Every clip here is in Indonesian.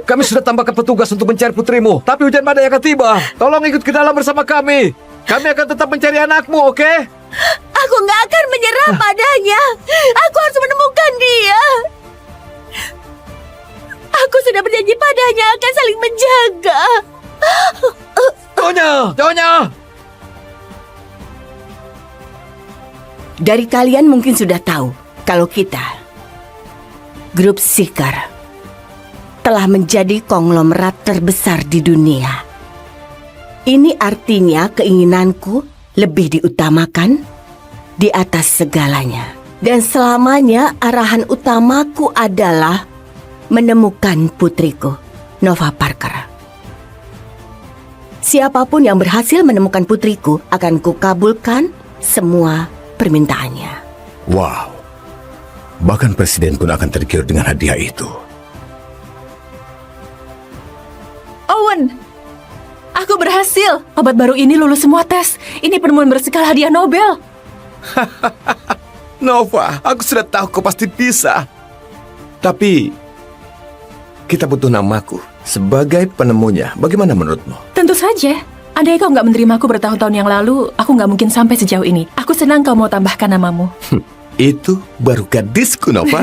Kami sudah tambahkan petugas untuk mencari putrimu. Tapi hujan badai akan tiba. Tolong ikut ke dalam bersama kami. Kami akan tetap mencari anakmu, oke? Aku nggak akan menyerah padanya. Aku harus menemukan dia. Aku sudah berjanji padanya akan saling menjaga. Nyonya! Dari kalian mungkin sudah tahu kalau kita, grup Seeker, telah menjadi konglomerat terbesar di dunia. Ini artinya keinginanku lebih diutamakan di atas segalanya. Dan selamanya arahan utamaku adalah menemukan putriku, Nova Parker. Siapapun yang berhasil menemukan putriku akan kukabulkan semua permintaannya. Wow. Bahkan presiden pun akan tergiur dengan hadiah itu. Owen, aku berhasil. Obat baru ini lulus semua tes. Ini penemuan berskala hadiah Nobel. Nova, aku sudah tahu kau pasti bisa. Tapi kita butuh namaku sebagai penemunya. Bagaimana menurutmu? Tentu saja. Andai kau nggak menerimaku bertahun-tahun yang lalu, aku nggak mungkin sampai sejauh ini. Aku senang kau mau tambahkan namamu. Itu baru gadisku, Nova.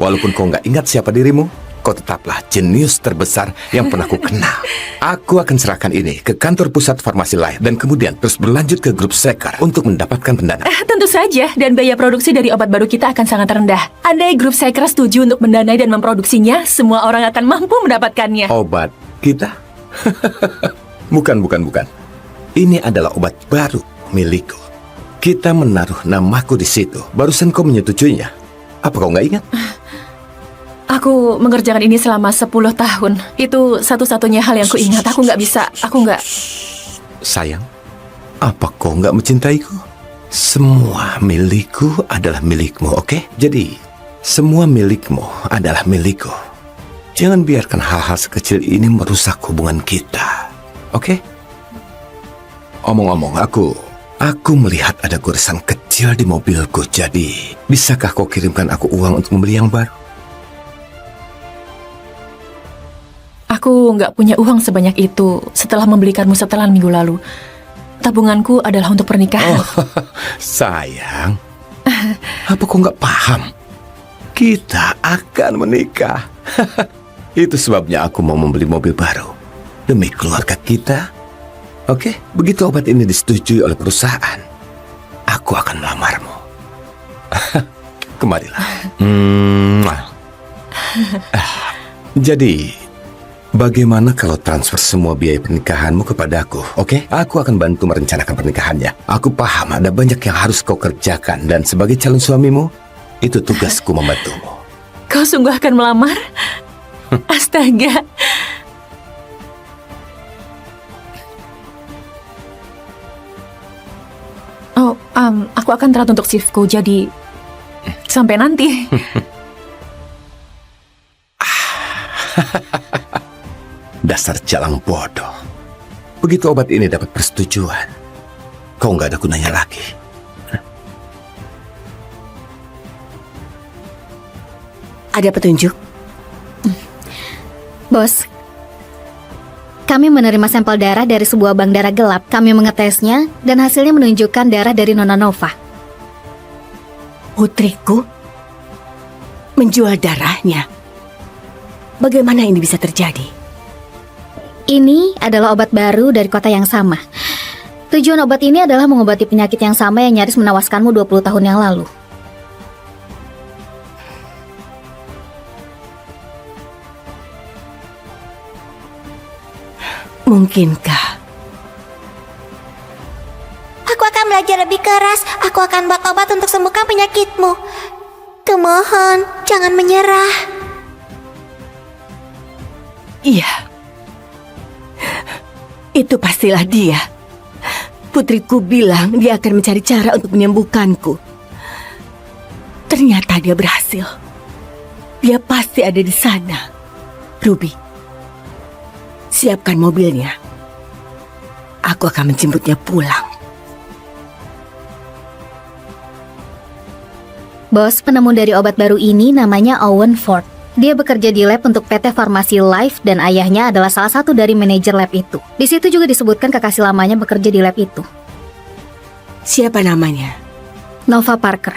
Walaupun kau nggak ingat siapa dirimu, kau tetaplah jenius terbesar yang pernah ku kenal. Aku akan serahkan ini ke kantor pusat farmasi Life dan kemudian terus berlanjut ke grup Seeker untuk mendapatkan pendanaan. Tentu saja, dan biaya produksi dari obat baru kita akan sangat rendah. Andai grup Seeker setuju untuk mendanai dan memproduksinya, semua orang akan mampu mendapatkannya. Obat kita? Bukan. Ini adalah obat baru milikku. Kita menaruh namaku di situ. Barusan kau menyetujuinya. Apa kau nggak ingat? Aku mengerjakan ini selama 10 tahun. Itu satu-satunya hal yang ku ingat. Aku nggak... Sayang, apa kau nggak mencintaiku? Semua milikku adalah milikmu, oke? Jadi, semua milikmu adalah milikku. Jangan biarkan hal-hal sekecil ini merusak hubungan kita, oke? Omong-omong, aku melihat ada goresan kecil di mobilku. Jadi, bisakah kau kirimkan aku uang untuk membeli yang baru? Aku nggak punya uang sebanyak itu setelah membelikanmu setelan minggu lalu. Tabunganku adalah untuk pernikahan. Sayang, apa kau nggak paham? Kita akan menikah. Itu sebabnya aku mau membeli mobil baru demi keluarga kita. Oke, begitu obat ini disetujui oleh perusahaan, aku akan melamarmu. Kemarilah. Jadi, bagaimana kalau transfer semua biaya pernikahanmu kepadaku, oke? Aku akan bantu merencanakan pernikahannya. Aku paham ada banyak yang harus kau kerjakan, dan sebagai calon suamimu, itu tugasku membantumu. Kau sungguh akan melamar? Astaga. Oh, aku akan telat untuk shiftku, jadi sampai nanti. Dasar jalang bodoh. Begitu obat ini dapat persetujuan, kau nggak ada gunanya lagi. Ada petunjuk? Bos, kami menerima sampel darah dari sebuah bank darah gelap. Kami mengetesnya dan hasilnya menunjukkan darah dari Nona Nova. Putriku menjual darahnya. Bagaimana ini bisa terjadi? Ini adalah obat baru dari kota yang sama. Tujuan obat ini adalah mengobati penyakit yang sama yang nyaris menewaskanmu 20 tahun yang lalu. Mungkinkah? Aku akan belajar lebih keras. Aku akan buat obat untuk sembuhkan penyakitmu. Kumohon, jangan menyerah. Iya. Itu pastilah dia. Putriku bilang dia akan mencari cara untuk menyembuhkanku. Ternyata dia berhasil. Dia pasti ada di sana. Ruby, siapkan mobilnya. Aku akan menjemputnya pulang. Bos, penemu dari obat baru ini namanya Owen Ford. Dia bekerja di lab untuk PT Farmasi Life dan ayahnya adalah salah satu dari manajer lab itu. Di situ juga disebutkan kekasih lamanya bekerja di lab itu. Siapa namanya? Nova Parker.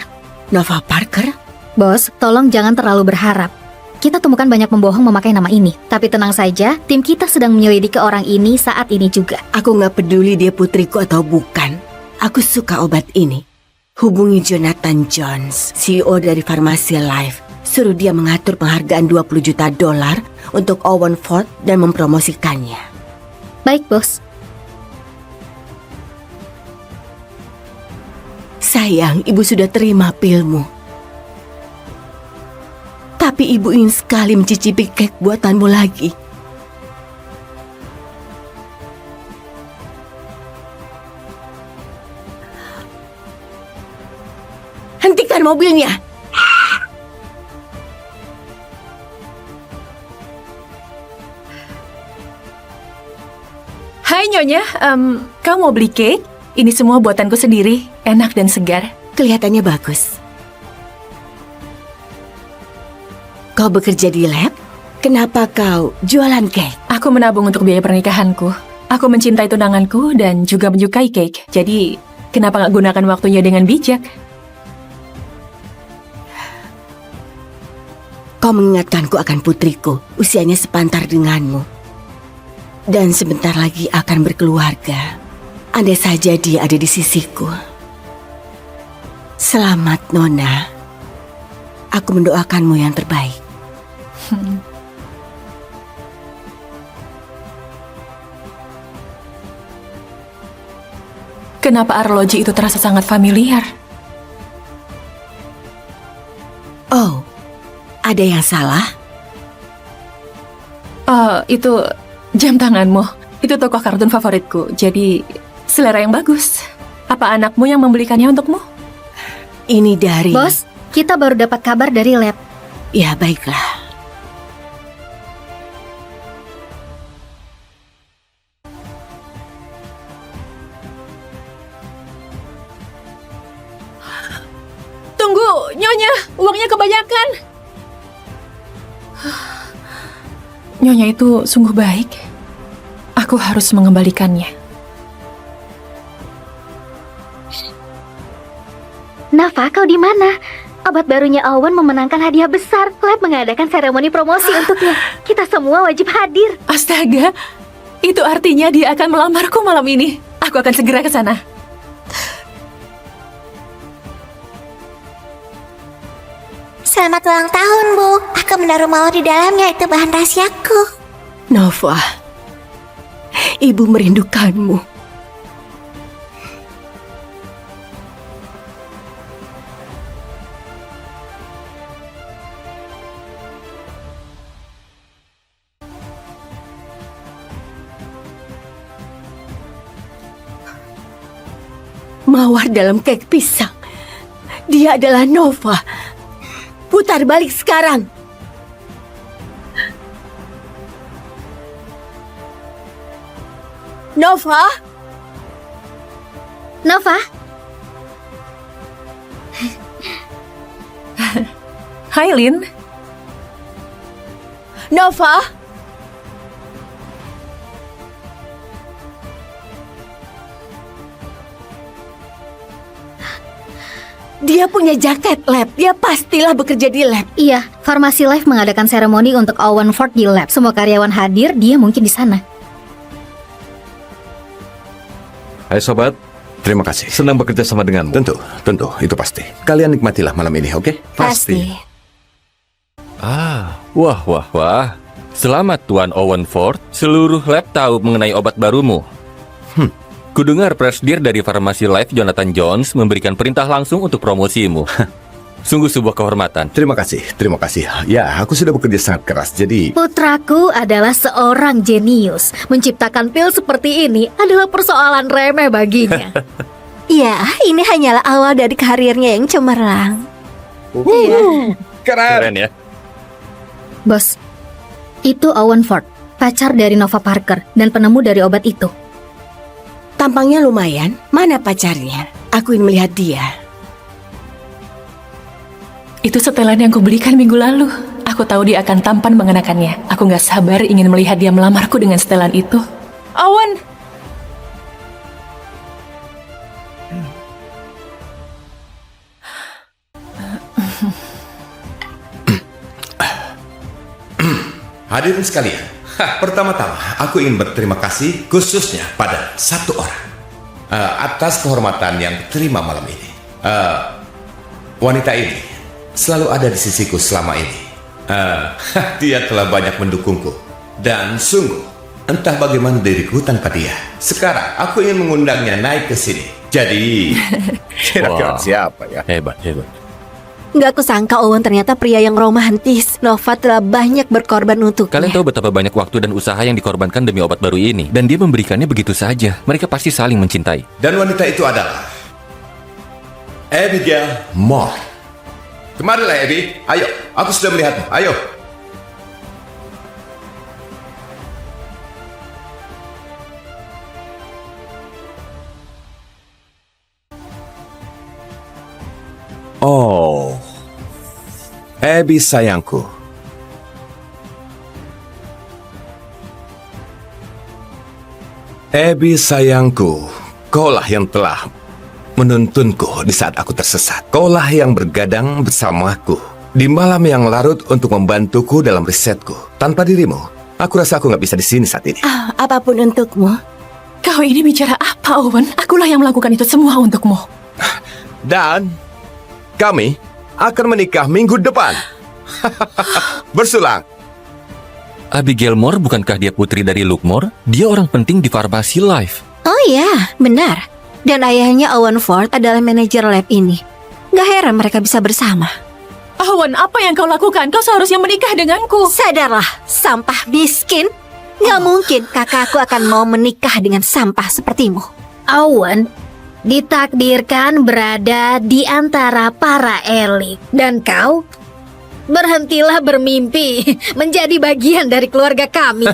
Nova Parker? Bos, tolong jangan terlalu berharap. Kita temukan banyak pembohong memakai nama ini. Tapi tenang saja, tim kita sedang menyelidiki orang ini saat ini juga. Aku nggak peduli dia putriku atau bukan. Aku suka obat ini. Hubungi Jonathan Jones, CEO dari Farmasi Life. Suruh dia mengatur penghargaan $20 juta untuk Owen Ford dan mempromosikannya. Baik, Bos. Sayang, ibu sudah terima pilmu. Tapi ibu ingin sekali mencicipi kek buatanmu lagi. Hentikan mobilnya. Hai Nyonya, kamu mau beli cake? Ini semua buatanku sendiri, enak dan segar. Kelihatannya bagus. Kau bekerja di lab? Kenapa kau jualan cake? Aku menabung untuk biaya pernikahanku. Aku mencintai tunanganku dan juga menyukai cake. Jadi, kenapa nggak gunakan waktunya dengan bijak? Kau mengingatkanku akan putriku, usianya sepantar denganmu. Dan sebentar lagi akan berkeluarga. Andai saja dia ada di sisiku. Selamat, Nona. Aku mendoakanmu yang terbaik. Kenapa arloji itu terasa sangat familiar? Oh, ada yang salah? Itu jam tanganmu. Itu tokoh kartun favoritku. Jadi, selera yang bagus. Apa anakmu yang membelikannya untukmu? Ini dari... Bos, kita baru dapat kabar dari lab. Ya, baiklah. Tunggu, Nyonya, uangnya kebanyakan. Nyonya itu sungguh baik. Aku harus mengembalikannya. Nova, kau di mana? Obat barunya Owen memenangkan hadiah besar. Lab mengadakan seremoni promosi untuknya. Kita semua wajib hadir. Astaga, itu artinya dia akan melamarku malam ini. Aku akan segera ke sana. Selamat ulang tahun, Bu. Aku menaruh mawar di dalamnya, itu bahan rahasiaku. Nova, ibu merindukanmu. Mawar dalam kek pisang. Dia adalah Nova. Putar balik sekarang. Nova? Nova? Hai, Lin. Nova? Dia punya jaket lab. Dia pastilah bekerja di lab. Iya, Farmasi Life mengadakan seremoni untuk Owen Ford di lab. Semua karyawan hadir, dia mungkin di sana. Hai sobat, Terima kasih. senang bekerja sama denganmu. Tentu, itu pasti. Kalian nikmatilah malam ini, oke? Pasti. Wah. Selamat Tuan Owen Ford. Seluruh lab tahu mengenai obat barumu. Kudengar presidir dari Farmasi Life Jonathan Jones memberikan perintah langsung untuk promosimu. Sungguh sebuah kehormatan. Terima kasih. Ya, aku sudah bekerja sangat keras, jadi... Putraku adalah seorang jenius. Menciptakan pil seperti ini adalah persoalan remeh baginya. Ya, ini hanyalah awal dari karirnya yang cemerlang. Keren ya. Bos, itu Owen Ford, pacar dari Nova Parker dan penemu dari obat itu. Tampangnya lumayan. Mana pacarnya? Aku ingin melihat dia. Itu setelan yang kubelikan minggu lalu. Aku tahu dia akan tampan mengenakannya. Aku nggak sabar ingin melihat dia melamarku dengan setelan itu. Owen! Hadirin sekalian, pertama-tama aku ingin berterima kasih khususnya pada satu orang atas kehormatan yang diterima malam ini. Wanita ini selalu ada di sisiku selama ini. Dia telah banyak mendukungku dan sungguh entah bagaimana diriku tanpa dia. Sekarang aku ingin mengundangnya naik ke sini. Jadi kira-kira Wah. siapa ya? Hebat, hebat. Nggak kusangka Owen ternyata pria yang romantis. Nova telah banyak berkorban untuknya. Kalian tahu betapa banyak waktu dan usaha yang dikorbankan demi obat baru ini. Dan dia memberikannya begitu saja. Mereka pasti saling mencintai. Dan wanita itu adalah Abigail Moore. Kemarilah Abby, ayo, aku sudah melihatmu, ayo. Oh, Abby sayangku. Abby sayangku, kaulah yang telah menuntunku di saat aku tersesat. Kaulah yang bergadang bersamaku di malam yang larut untuk membantuku dalam risetku. Tanpa dirimu, aku rasa aku nggak bisa di sini saat ini. Apapun untukmu. Kau ini bicara apa, Owen? Akulah yang melakukan itu semua untukmu. Dan kami akan menikah minggu depan. Bersulang. Abigail Moore bukankah dia putri dari Luke Moore? Dia orang penting di Farmasi Life. Oh iya, benar. Dan ayahnya Owen Ford adalah manajer lab ini. Gak heran mereka bisa bersama. Owen, apa yang kau lakukan? Kau seharusnya menikah denganku. Sadarlah, sampah miskin. Gak mungkin kakakku akan mau menikah dengan sampah sepertimu. Owen ditakdirkan berada di antara para elit. Dan kau berhentilah bermimpi menjadi bagian dari keluarga kami.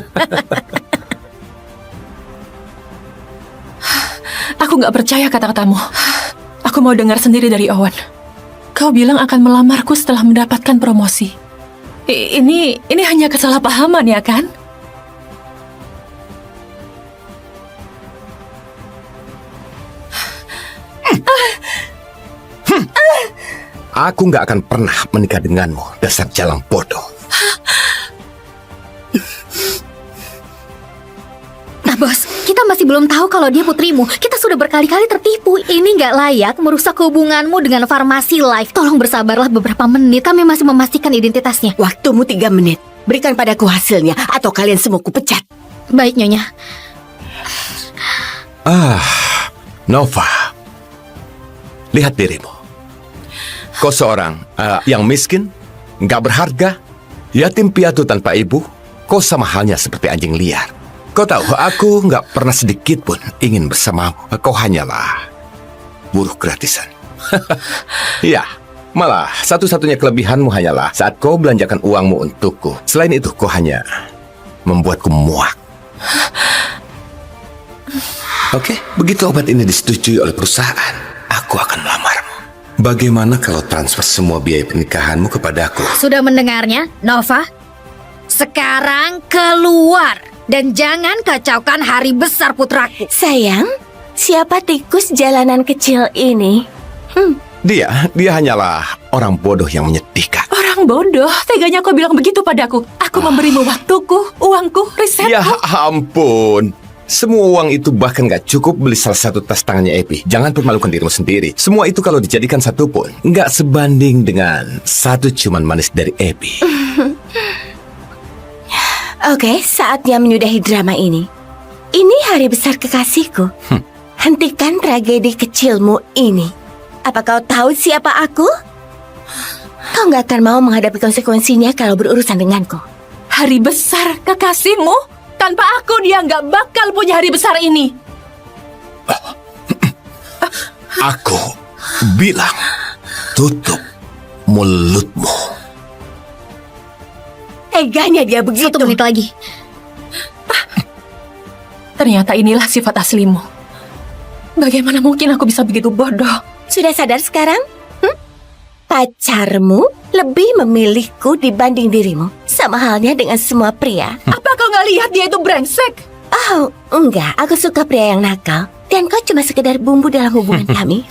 Aku nggak percaya kata-katamu. Aku mau dengar sendiri dari Owen. Kau bilang akan melamarku setelah mendapatkan promosi. Ini hanya kesalahpahaman ya kan? Aku nggak akan pernah menikah denganmu, dasar jalang bodoh. Nah bos, kita masih belum tahu kalau dia putrimu. Kita sudah berkali-kali tertipu. Ini nggak layak merusak hubunganmu dengan Farmasi Life. Tolong bersabarlah beberapa menit. Kami masih memastikan identitasnya. Waktumu 3 menit. Berikan padaku hasilnya atau kalian semua kupecat. Baik Nyonya. Nova, lihat dirimu. Kau seorang yang miskin, nggak berharga, yatim piatu tanpa ibu. Kau sama halnya seperti anjing liar. Kau tahu, aku nggak pernah sedikit pun ingin bersamamu. Kau hanyalah buruh gratisan. Ya, malah satu-satunya kelebihanmu hanyalah saat kau belanjakan uangmu untukku. Selain itu, kau hanya membuatku muak. Oke, begitu obat ini disetujui oleh perusahaan, aku akan melamarmu. Bagaimana kalau transfer semua biaya pernikahanmu kepadaku? Sudah mendengarnya, Nova? Sekarang keluar. Dan jangan kacaukan hari besar putraku. Sayang, siapa tikus jalanan kecil ini? Dia hanyalah orang bodoh yang menyedihkan. Orang bodoh, teganya kau bilang begitu padaku. Aku memberimu waktuku, uangku, risetku. Ya ampun. Semua uang itu bahkan gak cukup beli salah satu tas tangannya Epi. Jangan permalukan dirimu sendiri. Semua itu kalau dijadikan satu pun gak sebanding dengan satu ciuman manis dari Epi. Oke, saatnya menyudahi drama ini. Ini hari besar kekasihku. Hentikan tragedi kecilmu ini. Apa kau tahu siapa aku? Kau gak akan mau menghadapi konsekuensinya kalau berurusan denganku. Hari besar kekasihmu? Tanpa aku dia nggak bakal punya hari besar ini. Aku bilang, tutup mulutmu. Teganya dia begitu. 1 menit lagi. Ternyata inilah sifat aslimu. Bagaimana mungkin aku bisa begitu bodoh? Sudah sadar sekarang? Pacarmu lebih memilihku dibanding dirimu. Sama halnya dengan semua pria. Apa kau nggak lihat dia itu brengsek? Oh, enggak. Aku suka pria yang nakal. Dan kau cuma sekedar bumbu dalam hubungan kami.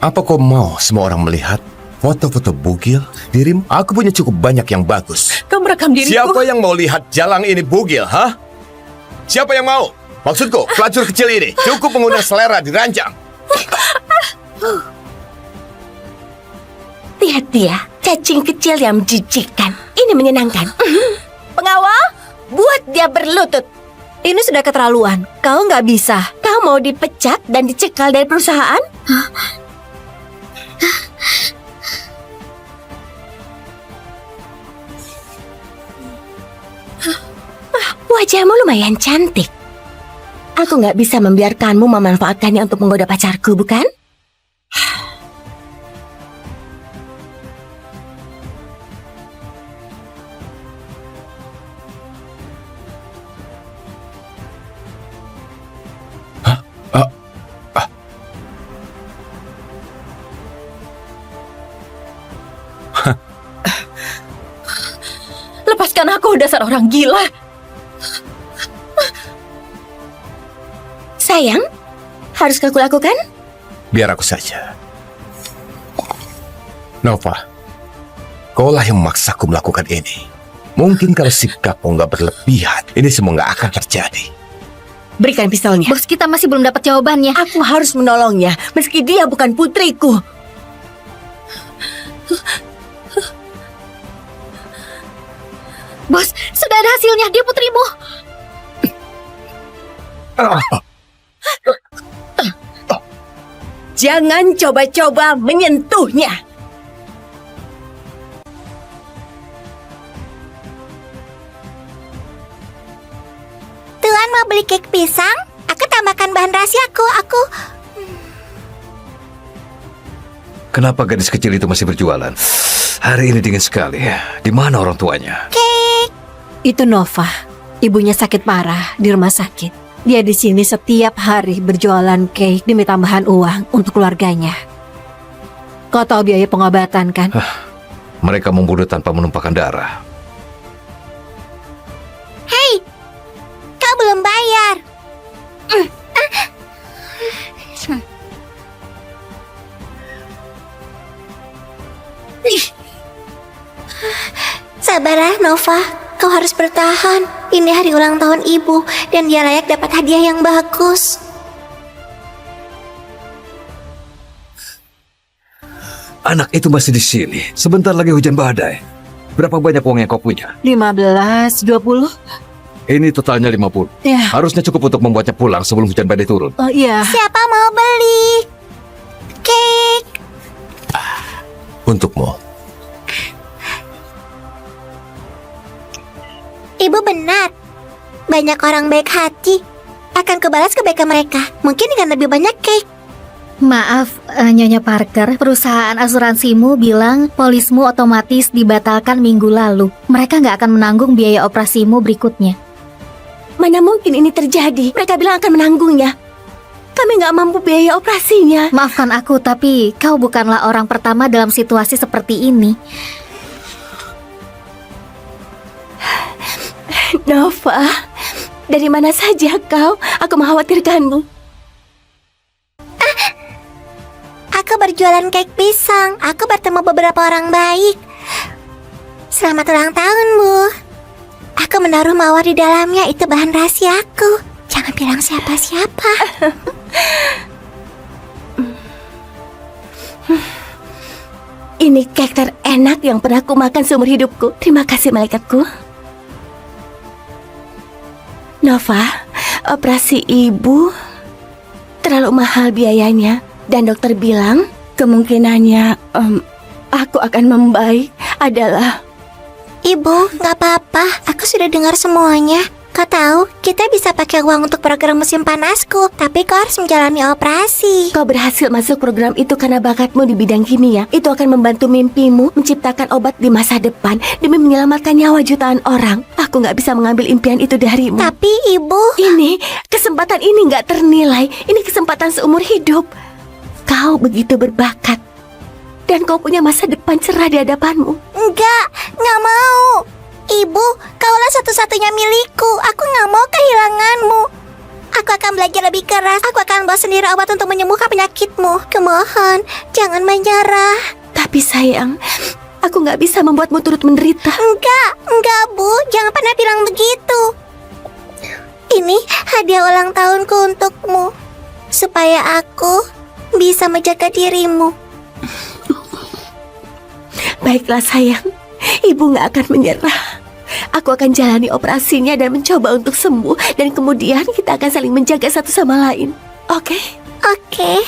Apa kau mau semua orang melihat foto-foto bugil dirimu? Aku punya cukup banyak yang bagus. Kau merekam diriku. Siapa yang mau lihat jalang ini bugil, hah? Siapa yang mau? Maksudku, pelacur kecil ini cukup mengundang selera diranjang. Lihat dia, cacing kecil yang menjijikkan. Ini menyenangkan. Pengawal, buat dia berlutut. Ini sudah keterlaluan. Kau nggak bisa. Kau mau dipecat dan dicekal dari perusahaan? Wajahmu lumayan cantik. Aku nggak bisa membiarkanmu memanfaatkannya untuk menggoda pacarku, bukan? Lepaskan aku, dasar orang gila. Sayang, haruskah kulakukan? Biar aku saja. Nova, kaulah yang memaksaku melakukan ini. Mungkin kalau sikapmu nggak berlebihan, ini semua nggak akan terjadi. Berikan pistolnya. Bos, kita masih belum dapat jawabannya. Aku harus menolongnya, meski dia bukan putriku. Bos, sudah ada hasilnya. Dia putrimu. Jangan coba-coba menyentuhnya. Tuan mau beli cake pisang? Aku tambahkan bahan rahasiaku. Kenapa gadis kecil itu masih berjualan? Hari ini dingin sekali. Di mana orang tuanya? Itu Nova. Ibunya sakit parah di rumah sakit. Dia di sini setiap hari berjualan cake demi tambahan uang untuk keluarganya. Kau tahu biaya pengobatan kan? Mereka membunuh tanpa menumpahkan darah. Hei, kau belum bayar. Sabarlah, Nova. Kau harus bertahan. Ini hari ulang tahun ibu, dan dia layak dapat hadiah yang bagus. Anak itu masih di sini. Sebentar lagi hujan badai. Berapa banyak uang yang kau punya? 15, 20? Ini totalnya 50. Ya. Harusnya cukup untuk membuatnya pulang sebelum hujan badai turun. Oh iya. Siapa mau beli cake? Untukmu. Ibu benar. Banyak orang baik hati. Akan kubalas kebaikan mereka. Mungkin dengan lebih banyak cake. Maaf, Nyonya Parker. Perusahaan asuransimu bilang polismu otomatis dibatalkan minggu lalu. Mereka nggak akan menanggung biaya operasimu berikutnya. Mana mungkin ini terjadi? Mereka bilang akan menanggungnya. Kami nggak mampu biaya operasinya. Maafkan aku, tapi kau bukanlah orang pertama dalam situasi seperti ini. Nova, dari mana saja kau? Aku mengkhawatirkanmu. Aku berjualan cake pisang. Aku bertemu beberapa orang baik. Selamat ulang tahun, Bu. Aku menaruh mawar di dalamnya. Itu bahan rahasiaku. Jangan bilang siapa-siapa. Ini cake terenak yang pernah aku makan seumur hidupku. Terima kasih, malaikatku. Nova, operasi ibu terlalu mahal biayanya. Dan dokter bilang kemungkinannya aku akan membaik adalah... Ibu, gak apa-apa. Aku sudah dengar semuanya. Kau tahu, kita bisa pakai uang untuk program musim panasku. Tapi kau harus menjalani operasi. Kau berhasil masuk program itu karena bakatmu di bidang kimia. Itu akan membantu mimpimu menciptakan obat di masa depan demi menyelamatkan nyawa jutaan orang. Aku nggak bisa mengambil impian itu darimu. Tapi ibu... Kesempatan ini nggak ternilai. Ini kesempatan seumur hidup. Kau begitu berbakat. dan kau punya masa depan cerah di hadapanmu. Nggak mau. Ibu, kaulah satu-satunya milikku. Aku nggak mau kehilanganmu. Aku akan belajar lebih keras. Aku akan bawa sendiri obat untuk menyembuhkan penyakitmu. Kumohon, jangan menyerah. Tapi sayang, aku nggak bisa membuatmu turut menderita. Enggak, Bu. Jangan pernah bilang begitu. Ini hadiah ulang tahunku untukmu. Supaya aku bisa menjaga dirimu. Baiklah sayang, ibu nggak akan menyerah. Aku akan jalani operasinya dan mencoba untuk sembuh. Dan kemudian kita akan saling menjaga satu sama lain. Oke? Oke.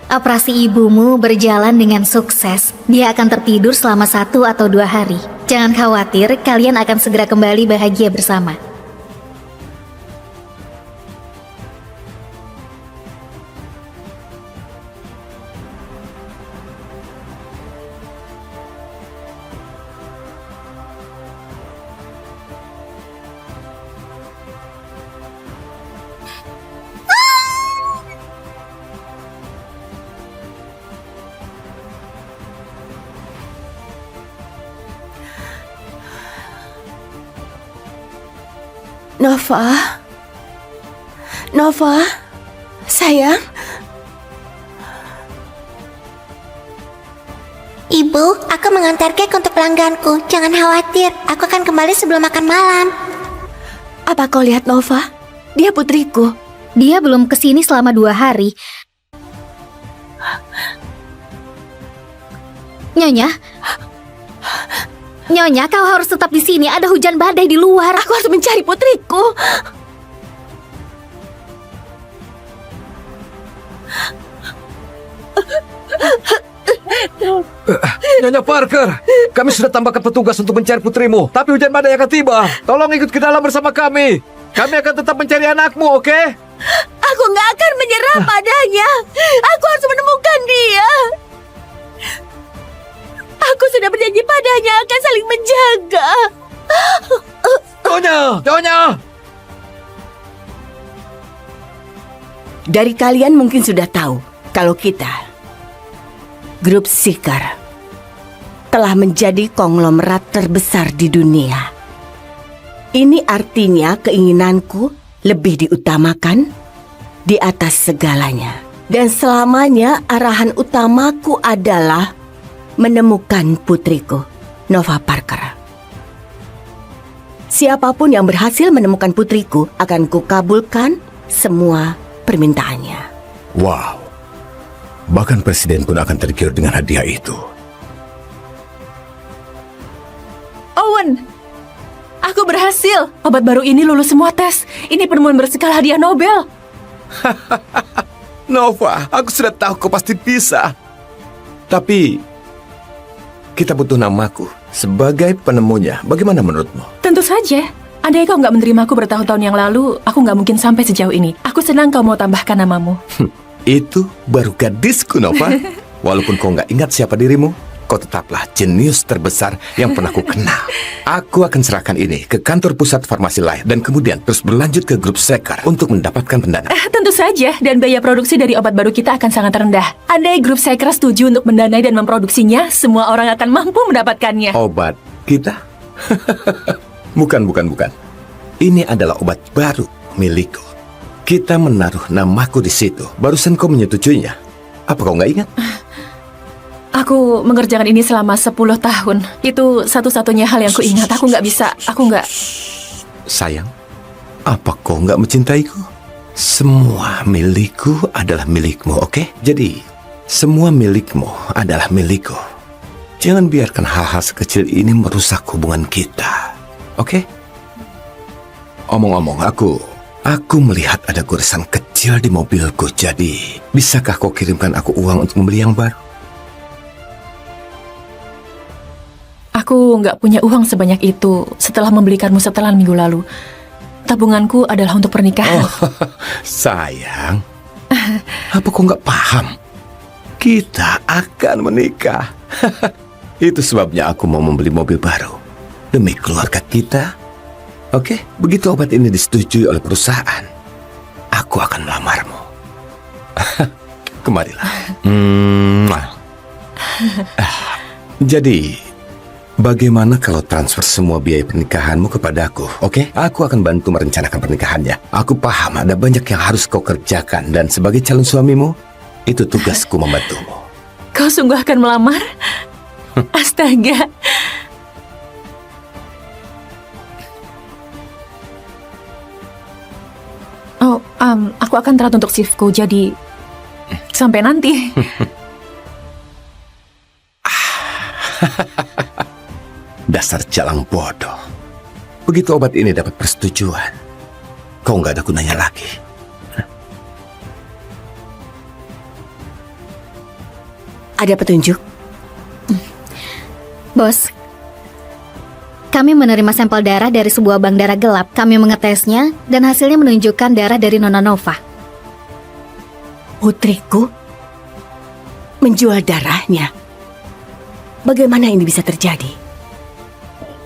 Operasi ibumu berjalan dengan sukses. Dia akan tertidur selama 1 atau 2 hari. Jangan khawatir, kalian akan segera kembali bahagia bersama. Nova, sayang. Ibu, aku mengantar kek untuk pelangganku. Jangan khawatir, aku akan kembali sebelum makan malam. Apa kau lihat Nova? Dia putriku. Dia belum kesini selama 2 hari. Nyonya, kau harus tetap di sini. Ada hujan badai di luar. Aku harus mencari putriku. Nyonya Parker, kami sudah tambahkan petugas untuk mencari putrimu. Tapi hujan badai akan tiba. Tolong ikut ke dalam bersama kami. Kami akan tetap mencari anakmu, oke? Aku nggak akan menyerah padanya. Aku harus menemukan dia. Aku sudah berjanji padanya akan saling menjaga. Nyonya! Dari kalian mungkin sudah tahu kalau kita, grup Seeker, telah menjadi konglomerat terbesar di dunia. Ini artinya keinginanku lebih diutamakan di atas segalanya. Dan selamanya arahan utamaku adalah menemukan putriku, Nova Parker. Siapapun yang berhasil menemukan putriku akan kukabulkan semua permintaannya. Wow. Bahkan presiden pun akan tergiur dengan hadiah itu. Owen, aku berhasil. Obat baru ini lulus semua tes. Ini penemuan berskala hadiah Nobel. Nova, aku sudah tahu kau pasti bisa. Tapi kita butuh namaku sebagai penemunya. Bagaimana menurutmu? Tentu saja. Andai kau nggak menerimaku bertahun-tahun yang lalu, aku nggak mungkin sampai sejauh ini. Aku senang kau mau tambahkan namamu. Itu baru gadisku, Nova. Walaupun kau nggak ingat siapa dirimu, kau tetaplah jenius terbesar yang pernah ku kenal. Aku akan serahkan ini ke kantor pusat Farmasi Life dan kemudian terus berlanjut ke grup Seeker untuk mendapatkan pendanaan. Tentu saja, dan biaya produksi dari obat baru kita akan sangat rendah. Andai grup Seeker setuju untuk mendanai dan memproduksinya, semua orang akan mampu mendapatkannya. Obat kita? Bukan. Ini adalah obat baru milikku. Kita menaruh namaku di situ. Barusan kau menyetujuinya. Apa kau nggak ingat? Aku mengerjakan ini selama 10 tahun. Itu satu-satunya hal yang kuingat. Aku nggak... Sayang, apa kau nggak mencintaiku? Semua milikku adalah milikmu, oke? Jadi, semua milikmu adalah milikku. Jangan biarkan hal-hal sekecil ini merusak hubungan kita, oke? Omong-omong, aku melihat ada goresan kecil di mobilku. Jadi, bisakah kau kirimkan aku uang untuk membeli yang baru? Aku nggak punya uang sebanyak itu setelah membelikanmu setelan minggu lalu. Tabunganku adalah untuk pernikahan. Sayang, apa kau nggak paham? Kita akan menikah. Itu sebabnya aku mau membeli mobil baru demi keluarga kita. Oke, begitu obat ini disetujui oleh perusahaan, aku akan melamarmu. Kemarilah. Mwah. Jadi, bagaimana kalau transfer semua biaya pernikahanmu kepadaku, oke? Aku akan bantu merencanakan pernikahannya. Aku paham ada banyak yang harus kau kerjakan, dan sebagai calon suamimu, itu tugasku membantumu. Kau sungguh akan melamar? Astaga. Oh, aku akan telat untuk shiftku, jadi sampai nanti. Dasar jalang bodoh. Begitu obat ini dapat persetujuan, kau nggak ada gunanya lagi. Ada petunjuk? Bos, kami menerima sampel darah dari sebuah bank darah gelap. Kami mengetesnya dan hasilnya menunjukkan darah dari Nona Nova. Putriku menjual darahnya. Bagaimana ini bisa terjadi?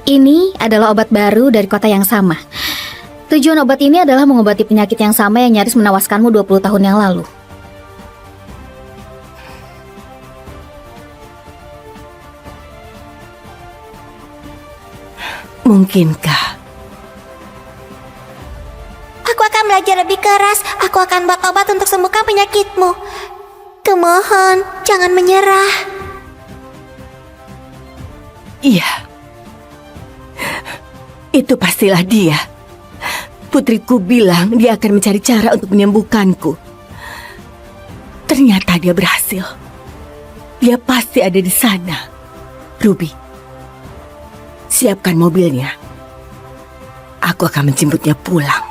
Ini adalah obat baru dari kota yang sama. Tujuan obat ini adalah mengobati penyakit yang sama yang nyaris menewaskanmu 20 tahun yang lalu. Mungkinkah? Aku akan belajar lebih keras. Aku akan buat obat untuk sembuhkan penyakitmu. Kumohon, jangan menyerah. Iya. Itu pastilah dia. Putriku bilang dia akan mencari cara untuk menyembuhkanku. Ternyata dia berhasil. Dia pasti ada di sana. Ruby, siapkan mobilnya. Aku akan menjemputnya pulang.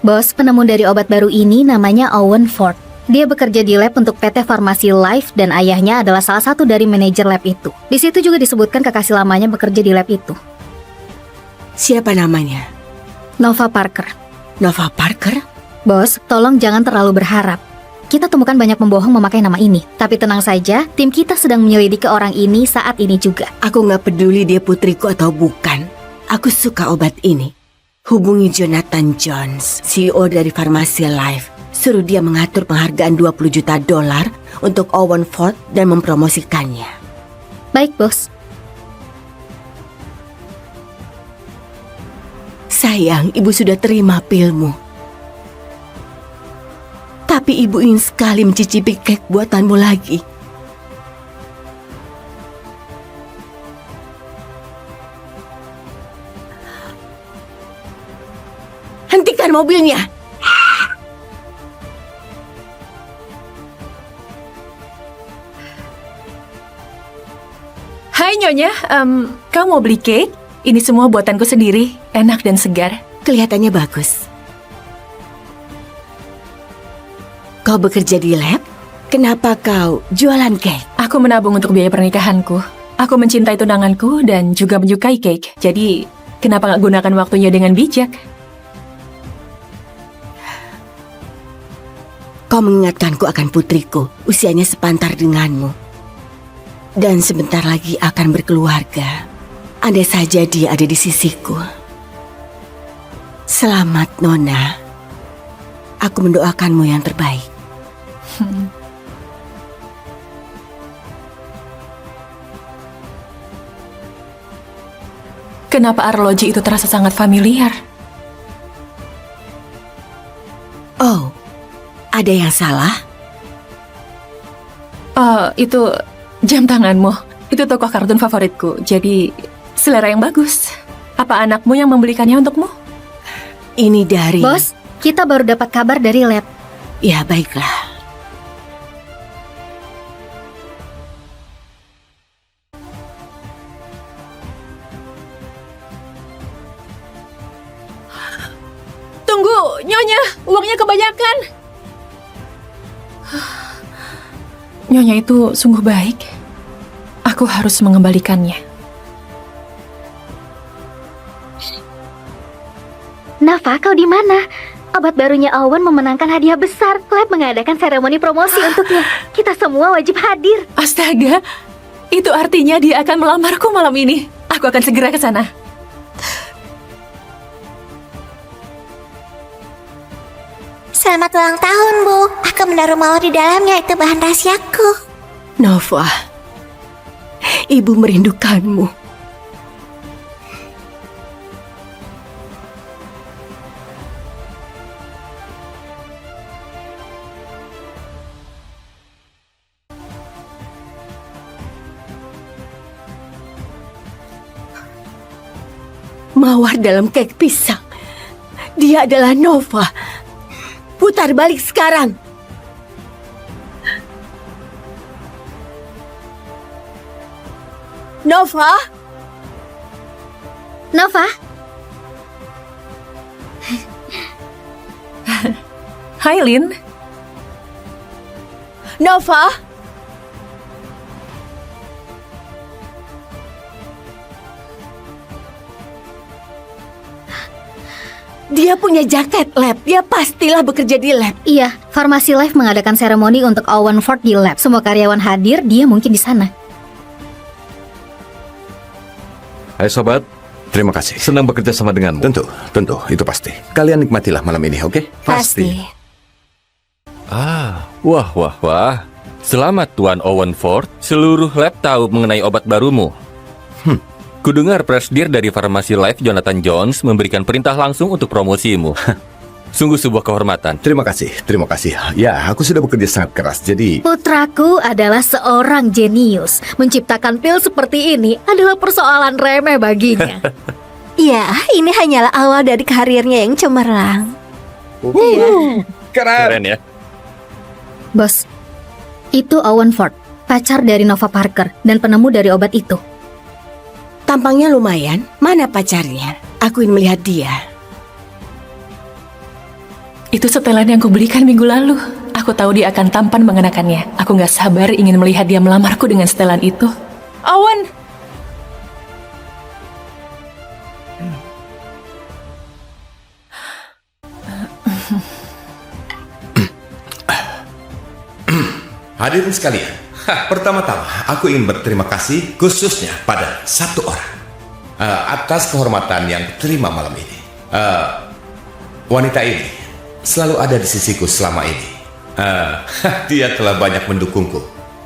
Bos, penemu dari obat baru ini namanya Owen Ford. Dia bekerja di lab untuk PT Farmasi Life dan ayahnya adalah salah satu dari manajer lab itu. Di situ juga disebutkan kekasih lamanya bekerja di lab itu. Siapa namanya? Nova Parker. Nova Parker? Bos, tolong jangan terlalu berharap. Kita temukan banyak pembohong memakai nama ini. Tapi tenang saja, tim kita sedang menyelidiki orang ini saat ini juga. Aku nggak peduli dia putriku atau bukan. Aku suka obat ini. Hubungi Jonathan Jones, CEO dari Farmasi Life. Suruh dia mengatur penghargaan $20 juta untuk Owen Ford dan mempromosikannya. Baik, Bos. Sayang, ibu sudah terima pilmu. Tapi ibu ingin sekali mencicipi kek buatanmu lagi. Hentikan mobilnya. Hai Nyonya, kau mau beli cake? Ini semua buatanku sendiri, enak dan segar. Kelihatannya bagus. Kau bekerja di lab? Kenapa kau jualan cake? Aku menabung untuk biaya pernikahanku. Aku mencintai tunanganku dan juga menyukai cake. Jadi, kenapa nggak gunakan waktunya dengan bijak? Kau mengingatkanku akan putriku, usianya sepantar denganmu. Dan sebentar lagi akan berkeluarga. Andai saja dia ada di sisiku. Selamat, Nona. Aku mendoakanmu yang terbaik. Kenapa arloji itu terasa sangat familiar? Oh, ada yang salah? Itu jam tanganmu. Itu tokoh kartun favoritku. Jadi, selera yang bagus. Apa anakmu yang membelikannya untukmu? Ini dari... Bos, kita baru dapat kabar dari lab. Ya, baiklah. Tunggu, Nyonya, uangnya kebanyakan. Nyonya itu sungguh baik. Aku harus mengembalikannya. Nova, kau di mana? Obat barunya Owen memenangkan hadiah besar. Lab mengadakan seremoni promosi untuknya. Kita semua wajib hadir. Astaga, itu artinya dia akan melamarku malam ini. Aku akan segera ke sana. Selamat ulang tahun, Bu. Aku menaruh mawar di dalamnya, itu bahan rahasiaku. Nova, ibu merindukanmu. Mawar dalam kek pisang. Dia adalah Nova. Putar balik sekarang. Nova? Nova, Hai, Lin. Nova? Dia punya jaket lab. Dia pastilah bekerja di lab. iya, Farmasi Life mengadakan seremoni untuk Owen Ford di lab. Semua karyawan hadir, dia mungkin di sana. Hai sobat, Terima kasih. senang bekerja sama denganmu. Tentu, itu pasti. Kalian nikmatilah malam ini, oke? Pasti. Wah. Selamat Tuan Owen Ford. Seluruh lab tahu mengenai obat barumu. Kudengar presidir dari Farmasi Life Jonathan Jones memberikan perintah langsung untuk promosimu. Sungguh sebuah kehormatan. Terima kasih. Ya, aku sudah bekerja sangat keras, jadi... Putraku adalah seorang jenius. Menciptakan pil seperti ini adalah persoalan remeh baginya. Ya, ini hanyalah awal dari karirnya yang cemerlang. Keren ya. Bos, itu Owen Ford, pacar dari Nova Parker dan penemu dari obat itu. Tampangnya lumayan. Mana pacarnya? Aku ingin melihat dia. Itu setelan yang kubelikan minggu lalu. Aku tahu dia akan tampan mengenakannya. Aku gak sabar ingin melihat dia melamarku dengan setelan itu. Owen! Hadirin sekalian, pertama-tama aku ingin berterima kasih khususnya pada satu orang atas kehormatan yang diterima malam ini. Wanita ini selalu ada di sisiku selama ini. Dia telah banyak mendukungku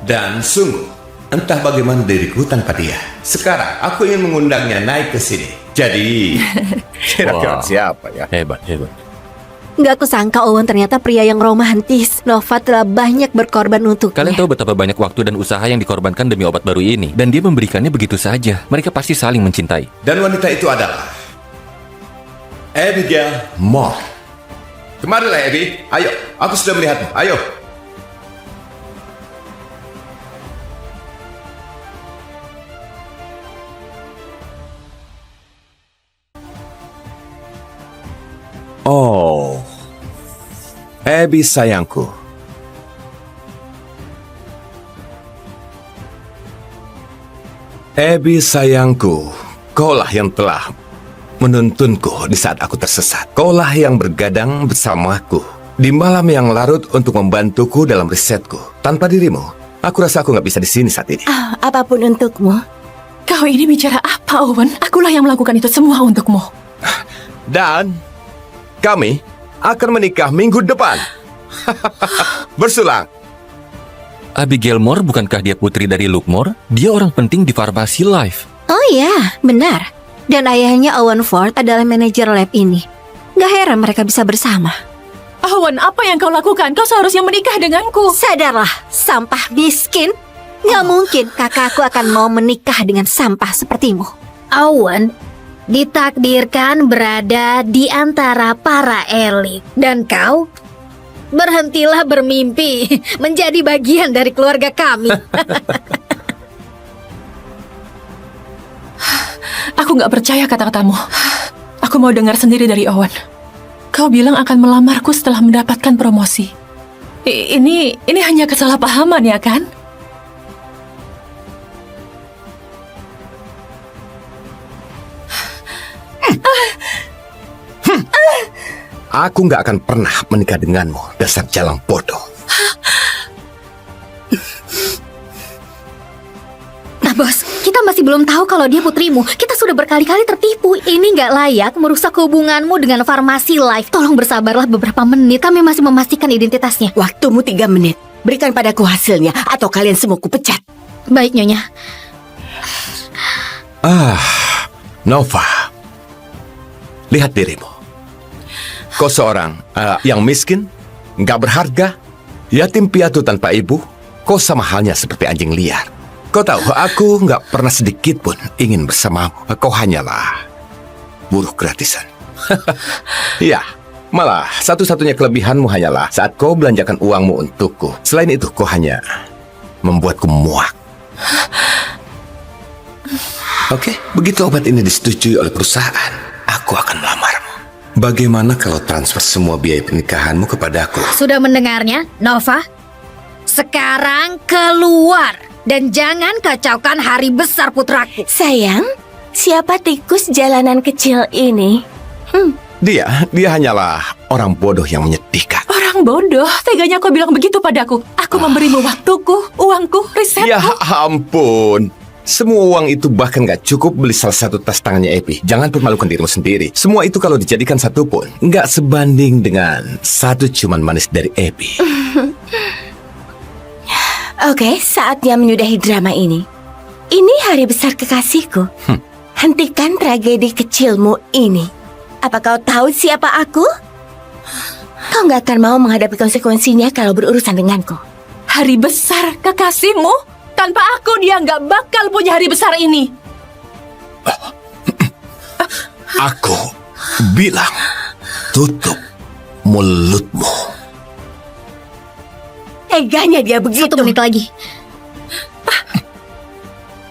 dan sungguh entah bagaimana diriku tanpa dia. Sekarang aku ingin mengundangnya naik ke sini. Jadi kira-kira Wah. siapa ya? Hebat. Nggak kusangka Owen ternyata pria yang romantis. Nova telah banyak berkorban untuknya. Kalian tahu betapa banyak waktu dan usaha yang dikorbankan demi obat baru ini. Dan dia memberikannya begitu saja. Mereka pasti saling mencintai. Dan wanita itu adalah Abigail Moore. Kemarilah Abby, ayo, aku sudah melihatmu, ayo. Oh, Abby sayangku. Abby sayangku, kaulah yang telah menuntunku di saat aku tersesat. Kaulah yang bergadang bersamaku di malam yang larut untuk membantuku dalam risetku. Tanpa dirimu, aku rasa aku nggak bisa di sini saat ini. Apapun untukmu. Kau ini bicara apa, Owen? Akulah yang melakukan itu semua untukmu. Dan kami akan menikah minggu depan. Bersulang. Abigail Moore bukankah dia putri dari Luke Moore? Dia orang penting di Farmasi Life. Oh iya, benar. Dan ayahnya Owen Ford adalah manajer lab ini. Gak heran mereka bisa bersama. Owen, apa yang kau lakukan? Kau seharusnya menikah denganku. Sadarlah, sampah miskin. Gak mungkin kakakku akan mau menikah dengan sampah sepertimu. Owen ditakdirkan berada di antara para elit. Dan kau berhentilah bermimpi menjadi bagian dari keluarga kami. Aku gak percaya kata-katamu. Aku mau dengar sendiri dari Owen. Kau bilang akan melamarku setelah mendapatkan promosi. Ini hanya kesalahpahaman ya kan? Aku nggak akan pernah menikah denganmu, dasar jalang bodoh. Nah bos, kita masih belum belum tahu kalau dia putrimu. Kita sudah berkali-kali tertipu. Ini nggak layak merusak hubunganmu dengan Farmasi Life. Tolong bersabarlah beberapa menit. Kami masih memastikan identitasnya. Waktumu 3 menit. Berikan padaku hasilnya atau kalian semua kupecat. Baik, Nyonya. Nova, lihat dirimu. Kau seorang yang miskin, nggak berharga, yatim piatu tanpa ibu. Kau sama halnya seperti anjing liar. Kau tahu, aku nggak pernah sedikit pun ingin bersamamu. Kau hanyalah buruh gratisan. Ya, malah satu-satunya kelebihanmu hanyalah saat kau belanjakan uangmu untukku. Selain itu, kau hanya membuatku muak. Oke, begitu obat ini disetujui oleh perusahaan, aku akan melamarmu. Bagaimana kalau transfer semua biaya pernikahanmu kepadaku? Sudah mendengarnya, Nova? Sekarang keluar. Dan jangan kacaukan hari besar putraku. Sayang, siapa tikus jalanan kecil ini? Dia hanyalah orang bodoh yang menyedihkan. Orang bodoh, teganya kau bilang begitu padaku. Aku memberimu waktuku, uangku, risetku. Ya ampun. Semua uang itu bahkan gak cukup beli salah satu tas tangannya Epi. Jangan permalukan dirimu sendiri. Semua itu kalau dijadikan satu pun gak sebanding dengan satu ciuman manis dari Epi. Oke, saatnya menyudahi drama ini. Ini hari besar kekasihku. Hentikan tragedi kecilmu ini. Apa kau tahu siapa aku? Kau gak akan mau menghadapi konsekuensinya kalau berurusan denganku. Hari besar kekasihmu? Tanpa aku dia nggak bakal punya hari besar ini. Aku bilang, tutup mulutmu. Teganya dia begitu. 1 menit lagi.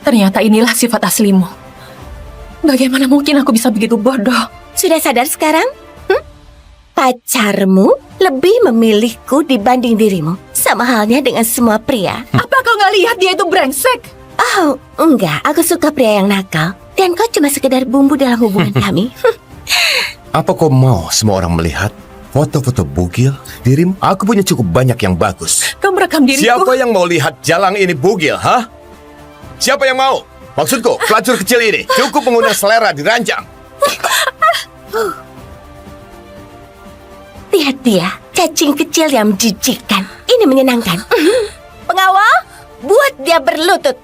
Ternyata inilah sifat aslimu. Bagaimana mungkin aku bisa begitu bodoh? Sudah sadar sekarang? Pacarmu lebih memilihku dibanding dirimu. Sama halnya dengan semua pria. Apa kau nggak lihat dia itu brengsek? Oh, enggak. Aku suka pria yang nakal. Dan kau cuma sekedar bumbu dalam hubungan kami. Apa kau mau semua orang melihat foto-foto bugil dirimu? Aku punya cukup banyak yang bagus. Kau merekam diriku. Siapa yang mau lihat jalang ini bugil, ha? Siapa yang mau? Maksudku, pelacur kecil ini cukup mengundang selera diranjang. Lihat dia, cacing kecil yang menjijikkan. Ini menyenangkan. Pengawal, buat dia berlutut.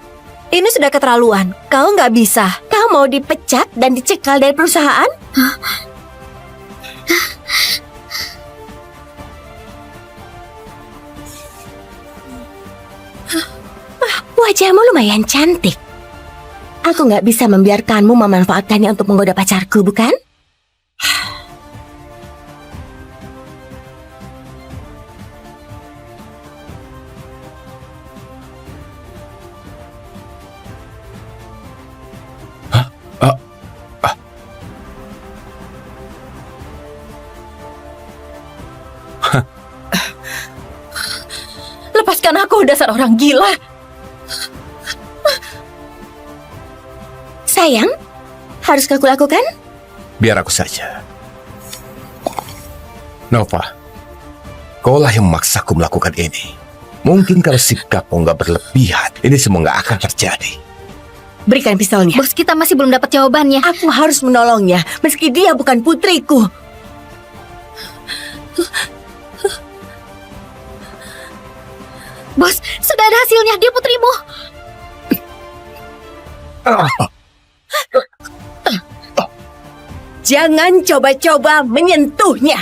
Ini sudah keterlaluan. Kau nggak bisa. Kau mau dipecat dan dicekal dari perusahaan? Wajahmu lumayan cantik. Aku nggak bisa membiarkanmu memanfaatkannya untuk menggoda pacarku, bukan? Lepaskan aku, dasar orang gila. Sayang, haruskah kulakukan? Biar aku saja. Nova, kaulah yang memaksaku melakukan ini. Mungkin kalau sikapmu nggak berlebihan, ini semua nggak akan terjadi. Berikan pistolnya. Bos, kita masih belum dapat jawabannya. Aku harus menolongnya, meski dia bukan putriku. Bos, sudah ada hasilnya. Dia putrimu. Jangan coba-coba menyentuhnya.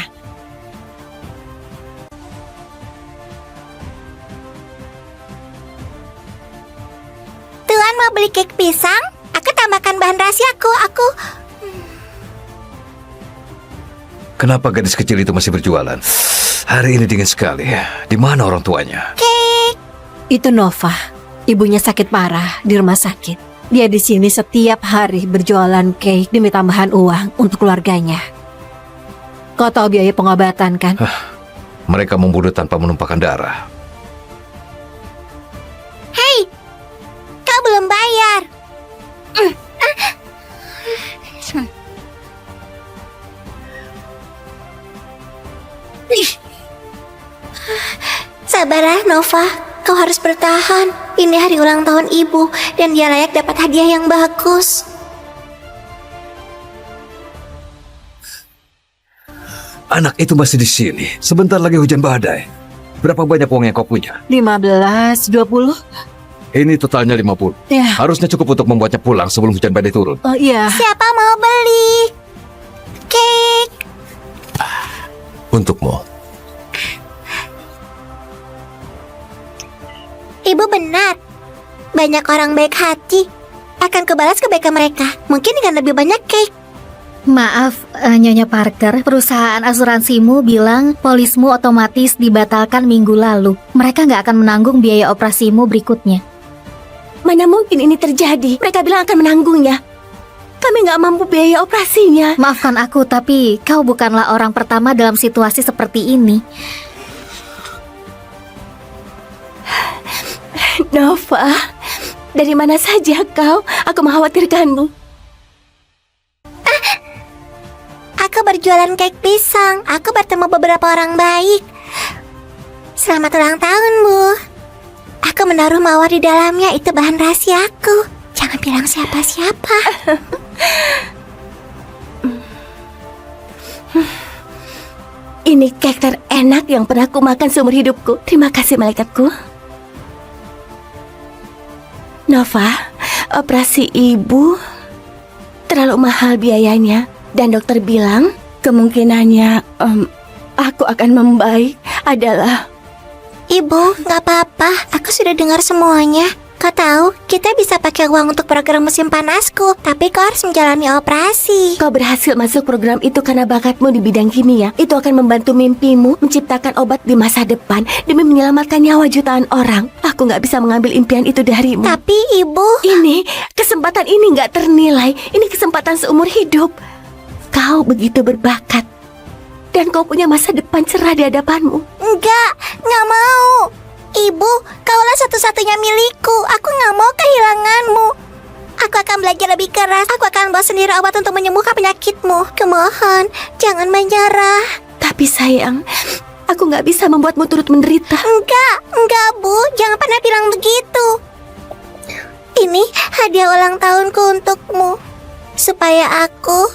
Tuan mau beli cake pisang? Aku tambahkan bahan rahasiaku. Kenapa gadis kecil itu masih berjualan? Hari ini dingin sekali. Di mana orang tuanya? Itu Nova. Ibunya sakit parah di rumah sakit. Dia di sini setiap hari berjualan cake demi tambahan uang untuk keluarganya. Kau tahu biaya pengobatan kan? Mereka membunuh tanpa menumpahkan darah. Hei, kau belum bayar. Sabarlah, Nova. Kau harus bertahan. Ini hari ulang tahun ibu, dan dia layak dapat hadiah yang bagus. Anak itu masih di sini. Sebentar lagi hujan badai. Berapa banyak uang yang kau punya? 15, 20? Ini totalnya 50. Ya. Harusnya cukup untuk membuatnya pulang sebelum hujan badai turun. Oh iya. Siapa mau beli cake? Untukmu. Ibu benar. Banyak orang baik hati. Akan kubalas kebaikan mereka. Mungkin dengan lebih banyak cake. Maaf, Nyonya Parker, perusahaan asuransimu bilang polismu otomatis dibatalkan minggu lalu. Mereka nggak akan menanggung biaya operasimu berikutnya. Mana mungkin ini terjadi? Mereka bilang akan menanggungnya. Kami nggak mampu biaya operasinya. Maafkan aku, tapi kau bukanlah orang pertama dalam situasi seperti ini. Nova, dari mana saja kau? Aku mengkhawatirkanmu. Aku berjualan cake pisang. Aku bertemu beberapa orang baik. Selamat ulang tahun, Bu. Aku menaruh mawar di dalamnya. Itu bahan rahasiaku. Jangan bilang siapa-siapa. Ini cake terenak yang pernah aku makan seumur hidupku. Terima kasih, malaikatku. Nova, operasi ibu terlalu mahal biayanya. Dan dokter bilang kemungkinannya aku akan membaik adalah... Ibu, nggak apa-apa. Aku sudah dengar semuanya. Kau tahu, kita bisa pakai uang untuk program musim panasku. Tapi kau harus menjalani operasi. Kau berhasil masuk program itu karena bakatmu di bidang kimia. Itu akan membantu mimpimu menciptakan obat di masa depan demi menyelamatkan nyawa jutaan orang. Aku nggak bisa mengambil impian itu darimu. Tapi ibu... Kesempatan ini nggak ternilai. Ini kesempatan seumur hidup. Kau begitu berbakat. Dan kau punya masa depan cerah di hadapanmu. Nggak mau. Ibu, kaulah satu-satunya milikku. Aku nggak mau kehilanganmu. Aku akan belajar lebih keras. Aku akan bawa sendiri obat untuk menyembuhkan penyakitmu. Kumohon, jangan menyerah. Tapi sayang, aku nggak bisa membuatmu turut menderita. Enggak, Bu. Jangan pernah bilang begitu. Ini hadiah ulang tahunku untukmu. Supaya aku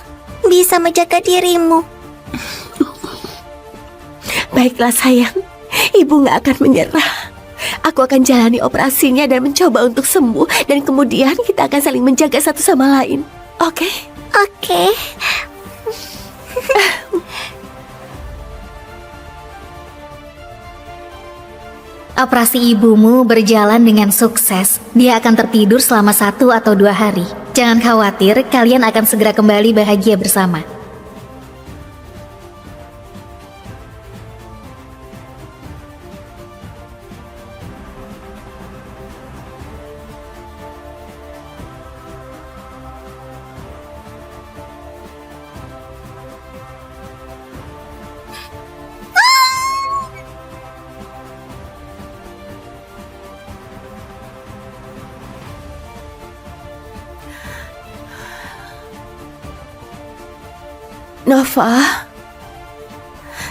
bisa menjaga dirimu. Baiklah sayang, ibu nggak akan menyerah. Aku akan jalani operasinya dan mencoba untuk sembuh. Dan kemudian kita akan saling menjaga satu sama lain. Oke? Oke. Operasi ibumu berjalan dengan sukses. Dia akan tertidur selama 1 atau 2 hari. Jangan khawatir, kalian akan segera kembali bahagia bersama.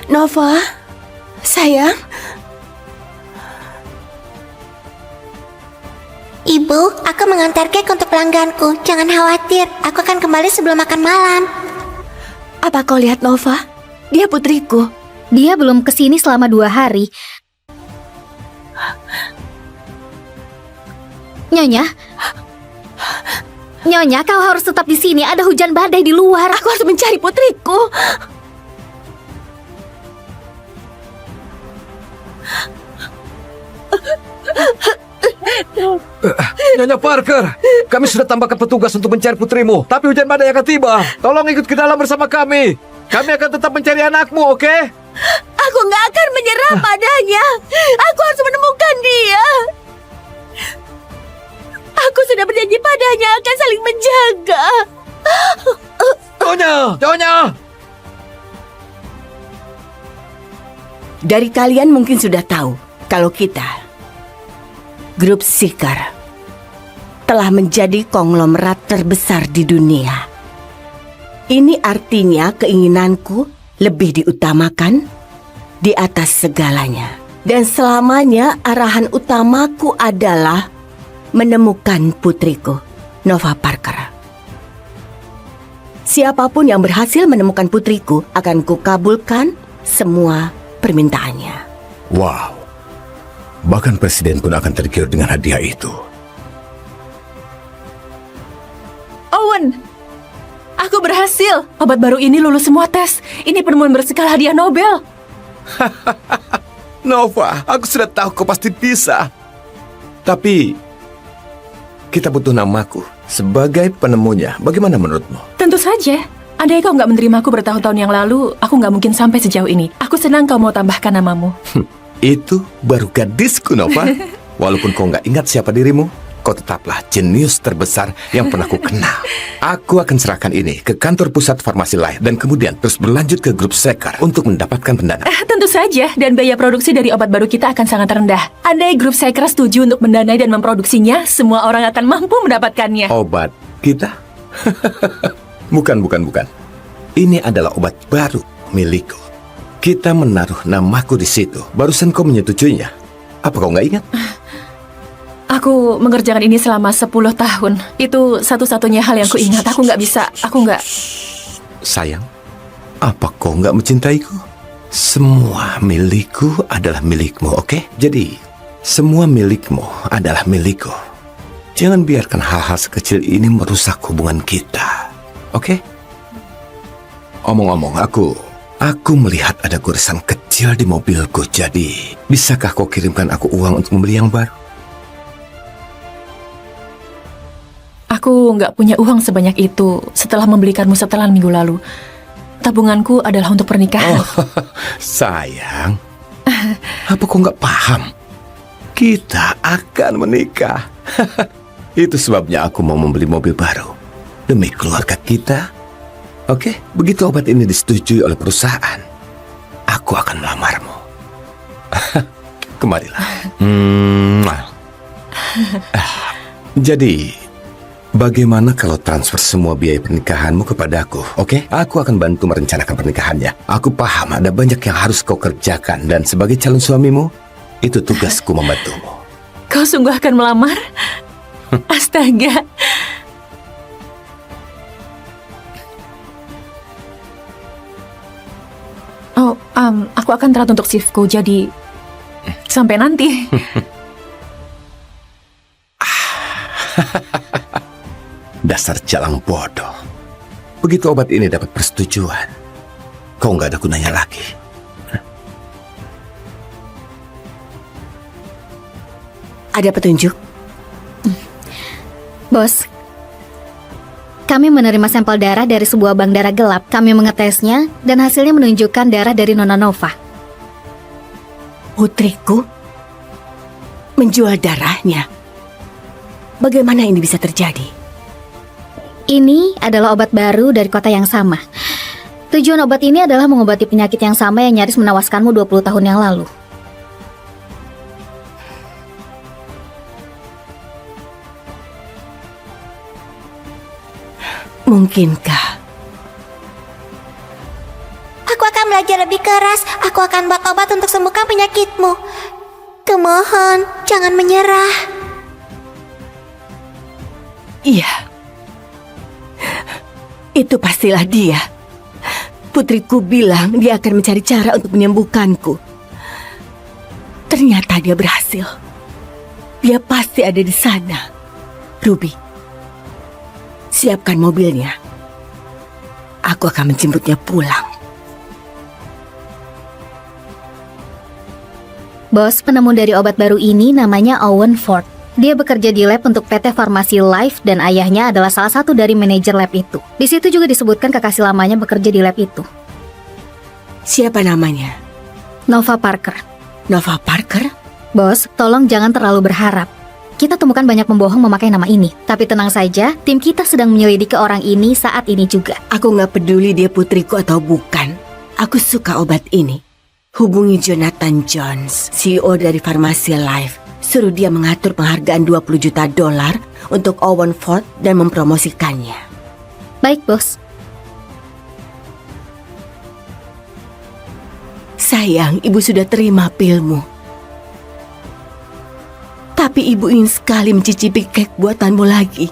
Nova, sayang. Ibu, aku mengantar cake untuk pelangganku. Jangan khawatir, aku akan kembali sebelum makan malam. Apa kau lihat Nova? Dia putriku. Dia belum kesini selama 2 hari. Nyonya, kau harus tetap di sini. Ada hujan badai di luar. Aku harus mencari putriku. Nyonya Parker, kami sudah tambahkan petugas untuk mencari putrimu. Tapi hujan badai akan tiba. Tolong ikut ke dalam bersama kami. Kami akan tetap mencari anakmu, oke? Aku nggak akan menyerah padanya. Aku harus menemukan dia. Aku sudah berjanji padanya akan saling menjaga. Nyonya! Dari kalian mungkin sudah tahu kalau kita, grup Seeker, telah menjadi konglomerat terbesar di dunia. Ini artinya keinginanku lebih diutamakan di atas segalanya. Dan selamanya arahan utamaku adalah menemukan putriku, Nova Parker. Siapapun yang berhasil menemukan putriku akan kukabulkan semua permintaannya. Wow. Bahkan presiden pun akan tergiur dengan hadiah itu. Owen, aku berhasil. Obat baru ini lulus semua tes. Ini penemuan berskala hadiah Nobel. Nova, aku sudah tahu kau pasti bisa. Tapi kita butuh namaku sebagai penemunya. Bagaimana menurutmu? Tentu saja. Andai kau nggak menerimaku bertahun-tahun yang lalu, aku nggak mungkin sampai sejauh ini. Aku senang kau mau tambahkan namamu. Itu baru gadisku, Nova. Walaupun kau nggak ingat siapa dirimu, kau tetaplah jenius terbesar yang pernah ku kenal. Aku akan serahkan ini ke kantor pusat Farmasi Life dan kemudian terus berlanjut ke grup Seker untuk mendapatkan pendanaan. Tentu saja, dan biaya produksi dari obat baru kita akan sangat rendah. Andai grup Seker setuju untuk mendanai dan memproduksinya, semua orang akan mampu mendapatkannya. Obat kita? Bukan. Ini adalah obat baru milikku. Kita menaruh namaku di situ. Barusan kau menyetujuinya. Apa kau nggak ingat? Aku mengerjakan ini selama 10 tahun. Itu satu-satunya hal yang kuingat. Aku nggak... Sayang, apa kau nggak mencintaiku? Semua milikku adalah milikmu, oke? Jadi, semua milikmu adalah milikku. Jangan biarkan hal-hal sekecil ini merusak hubungan kita, oke? Omong-omong, aku melihat ada goresan kecil di mobilku. Jadi, bisakah kau kirimkan aku uang untuk membeli yang baru? Aku nggak punya uang sebanyak itu setelah membelikanmu setelan minggu lalu. Tabunganku adalah untuk pernikahan. Sayang, apa kau nggak paham? Kita akan menikah. Itu sebabnya aku mau membeli mobil baru demi keluarga kita. Oke, begitu obat ini disetujui oleh perusahaan, aku akan melamarmu. Kemarilah. Jadi, bagaimana kalau transfer semua biaya pernikahanmu kepadaku, oke? Aku akan bantu merencanakan pernikahannya. Aku paham ada banyak yang harus kau kerjakan, dan sebagai calon suamimu, itu tugasku membantumu. Kau sungguh akan melamar? Astaga. Oh, aku akan telat untuk shiftku, jadi sampai nanti. Dasar jalang bodoh. Begitu obat ini dapat persetujuan, kau nggak ada gunanya lagi. Ada petunjuk? Bos, kami menerima sampel darah dari sebuah bank darah gelap. Kami mengetesnya dan hasilnya menunjukkan darah dari Nona Nova. Putriku menjual darahnya. Bagaimana ini bisa terjadi? Ini adalah obat baru dari kota yang sama. Tujuan obat ini adalah mengobati penyakit yang sama yang nyaris menewaskanmu 20 tahun yang lalu. Mungkinkah? Aku akan belajar lebih keras. Aku akan buat obat untuk sembuhkan penyakitmu. Kumohon, jangan menyerah. Iya. Itu pastilah dia. Putriku bilang dia akan mencari cara untuk menyembuhkanku. Ternyata dia berhasil. Dia pasti ada di sana. Ruby, siapkan mobilnya. Aku akan menjemputnya pulang. Bos, penemu dari obat baru ini namanya Owen Ford. Dia bekerja di lab untuk PT Farmasi Life dan ayahnya adalah salah satu dari manajer lab itu. Di situ juga disebutkan kekasih lamanya bekerja di lab itu. Siapa namanya? Nova Parker. Nova Parker? Bos, tolong jangan terlalu berharap. Kita temukan banyak pembohong memakai nama ini. Tapi tenang saja, tim kita sedang menyelidiki orang ini saat ini juga. Aku nggak peduli dia putriku atau bukan. Aku suka obat ini. Hubungi Jonathan Jones, CEO dari Farmasi Life. Suruh dia mengatur penghargaan $20 juta untuk Owen Ford dan mempromosikannya. Baik, Bos. Sayang, ibu sudah terima pilmu. Tapi ibu ingin sekali mencicipi kek buatanmu lagi.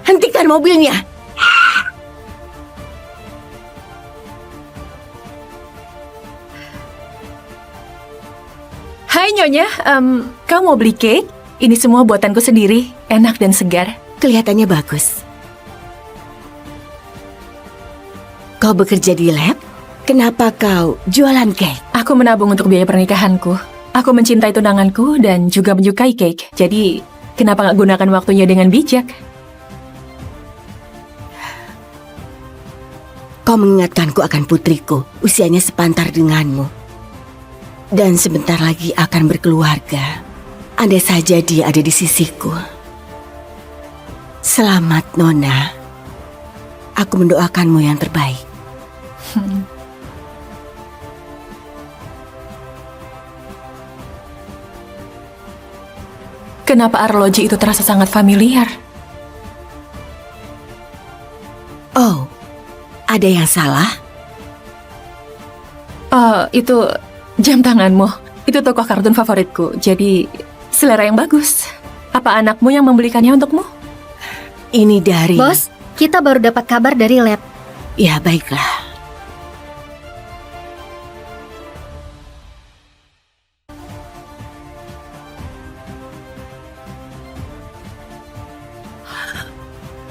Hentikan mobilnya. Hai Nyonya, kau mau beli cake? Ini semua buatanku sendiri, enak dan segar. Kelihatannya bagus. Kau bekerja di lab? Kenapa kau jualan cake? Aku menabung untuk biaya pernikahanku. Aku mencintai tunanganku dan juga menyukai cake. Jadi, kenapa nggak gunakan waktunya dengan bijak? Kau mengingatkanku akan putriku, usianya sepantar denganmu. Dan sebentar lagi akan berkeluarga. Andai saja dia ada di sisiku. Selamat, Nona. Aku mendoakanmu yang terbaik. Kenapa arloji itu terasa sangat familiar? Oh, ada yang salah? Itu jam tanganmu. Itu tokoh kartun favoritku. Jadi, selera yang bagus. Apa anakmu yang membelikannya untukmu? Ini dari... Bos, kita baru dapat kabar dari lab. Ya, baiklah.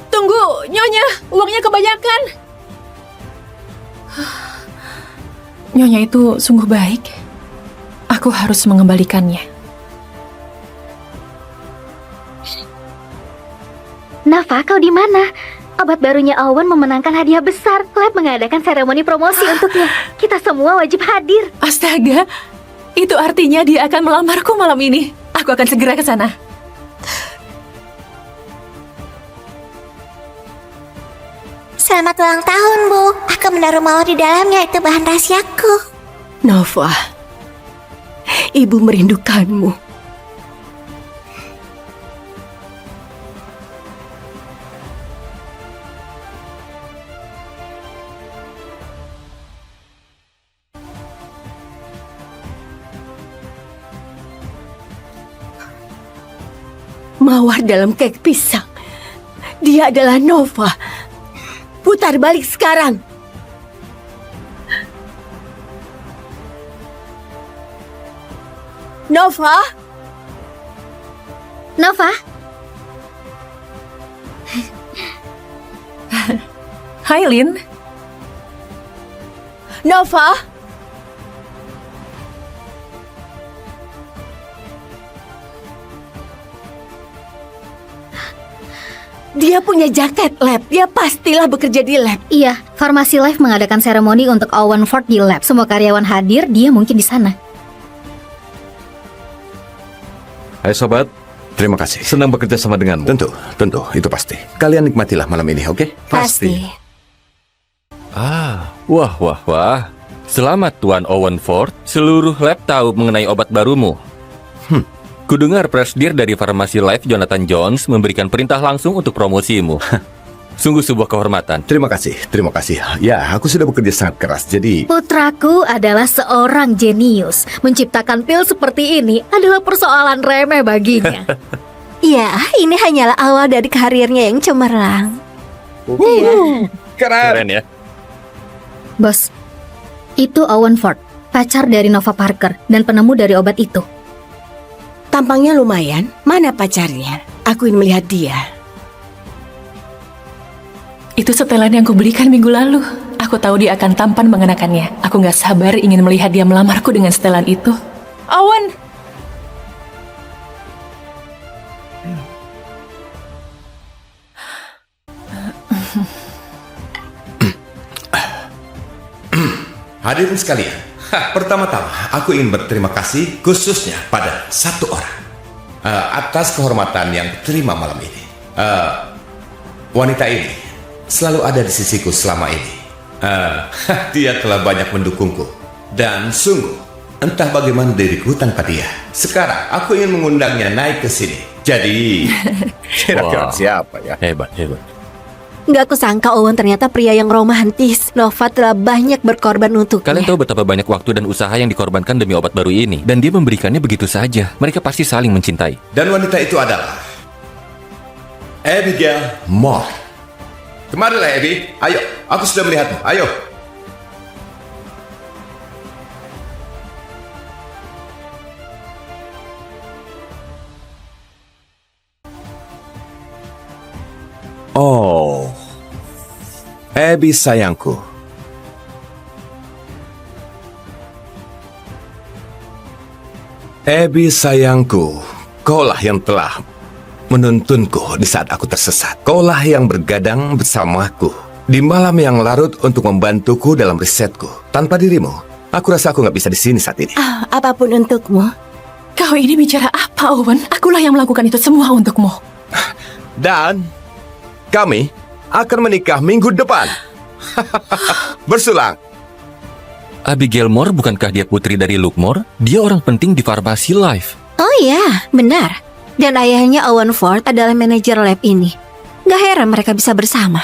Tunggu, Nyonya, uangnya kebanyakan. Nyonya itu sungguh baik. Aku harus mengembalikannya. Nafa, kau di mana? Obat barunya Owen memenangkan hadiah besar. Lab mengadakan seremoni promosi untuknya. Kita semua wajib hadir. Astaga, itu artinya dia akan melamarku malam ini. Aku akan segera ke sana. Selamat ulang tahun, Bu. Aku menaruh mawar di dalamnya, itu bahan rahasiaku. Nova, ibu merindukanmu. Mawar dalam kek pisang. Dia adalah Nova. Putar balik sekarang. Nova? Nova? Hai, Lin. Nova? Dia punya jaket lab. Dia pastilah bekerja di lab. Iya, Farmasi Life mengadakan seremoni untuk Owen Ford di lab. Semua karyawan hadir, dia mungkin di sana. Hai sobat, Terima kasih. senang bekerja sama denganmu. Tentu, itu pasti. Kalian nikmatilah malam ini, oke? Wah. Selamat Tuan Owen Ford. Seluruh lab tahu mengenai obat barumu. Kudengar press dear dari Farmasi Life Jonathan Jones memberikan perintah langsung untuk promosimu. Sungguh sebuah kehormatan. Terima kasih. Ya, aku sudah bekerja sangat keras, jadi... Putraku adalah seorang jenius. Menciptakan pil seperti ini adalah persoalan remeh baginya. Ya, ini hanyalah awal dari karirnya yang cemerlang. Keren ya. Bos, itu Owen Ford, pacar dari Nova Parker dan penemu dari obat itu. Tampangnya lumayan. Mana pacarnya? Aku ingin melihat dia. Itu setelan yang kubelikan minggu lalu. Aku tahu dia akan tampan mengenakannya. Aku gak sabar ingin melihat dia melamarku dengan setelan itu. Owen! Hadirin sekalian, pertama-tama aku ingin berterima kasih khususnya pada satu orang atas kehormatan yang diterima malam ini. Wanita ini selalu ada di sisiku selama ini. Dia telah banyak mendukungku dan sungguh entah bagaimana diriku tanpa dia. Sekarang aku ingin mengundangnya naik ke sini. Jadi kira-kira Wow. siapa ya? Hebat. Gak kusangka Owen ternyata pria yang romantis. Nova telah banyak berkorban untuknya. Kalian tahu betapa banyak waktu dan usaha yang dikorbankan demi obat baru ini. Dan dia memberikannya begitu saja. Mereka pasti saling mencintai. Dan wanita itu adalah Abigail Moore. Kemarilah, Abby. Ayo, aku sudah melihatmu. Ayo. Oh, Abby sayangku. Abby sayangku, kaulah yang telah menuntunku di saat aku tersesat. Kaulah yang bergadang bersamaku di malam yang larut untuk membantuku dalam risetku. Tanpa dirimu, aku rasa aku nggak bisa di sini saat ini. Apapun untukmu. Kau ini bicara apa, Owen? Akulah yang melakukan itu semua untukmu. Dan kami akan menikah minggu depan. Bersulang. Abigail Moore bukankah dia putri dari Luke Moore? Dia orang penting di Farmasi Life. Oh iya, benar. Dan ayahnya Owen Ford adalah manajer lab ini. Gak heran mereka bisa bersama.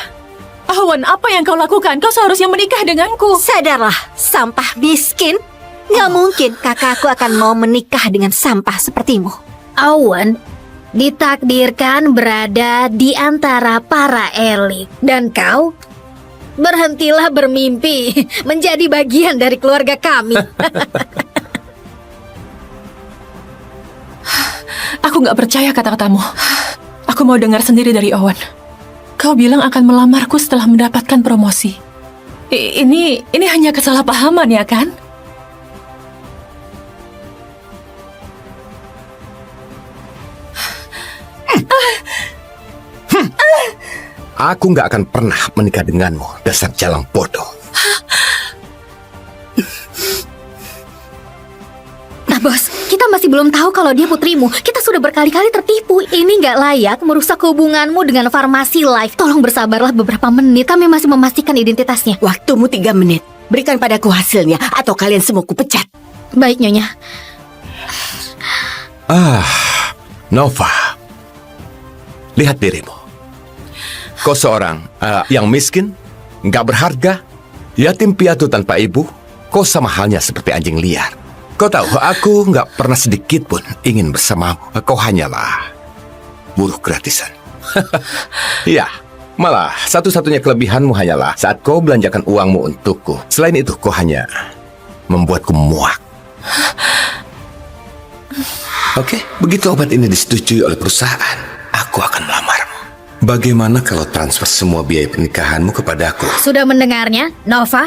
Owen, apa yang kau lakukan? Kau seharusnya menikah denganku. Sadarlah, sampah miskin. Gak mungkin kakakku akan mau menikah dengan sampah sepertimu. Owen ditakdirkan berada di antara para elit. Dan kau, berhentilah bermimpi menjadi bagian dari keluarga kami. Aku gak percaya kata-katamu. Aku mau dengar sendiri dari Owen. Kau bilang akan melamarku setelah mendapatkan promosi. Ini hanya kesalahpahaman, ya kan? Aku nggak akan pernah menikah denganmu, dasar jalang bodoh. Nah bos, kita masih belum tahu kalau dia putrimu. Kita sudah berkali-kali tertipu. Ini nggak layak merusak hubunganmu dengan Farmasi Life. Tolong bersabarlah beberapa menit. Kami masih memastikan identitasnya. Waktumu 3 menit. Berikan padaku hasilnya atau kalian semua kupecat. Baik, Nyonya. Nova, lihat dirimu. Kau seorang yang miskin, nggak berharga, yatim piatu tanpa ibu. Kau sama halnya seperti anjing liar. Kau tahu, aku nggak pernah sedikit pun ingin bersamamu. Kau hanyalah buruh gratisan. Ya, malah satu-satunya kelebihanmu hanyalah saat kau belanjakan uangmu untukku. Selain itu, kau hanya membuatku muak. Oke, begitu obat ini disetujui oleh perusahaan, aku akan melamarmu. Bagaimana kalau transfer semua biaya pernikahanmu kepadaku? Sudah mendengarnya, Nova?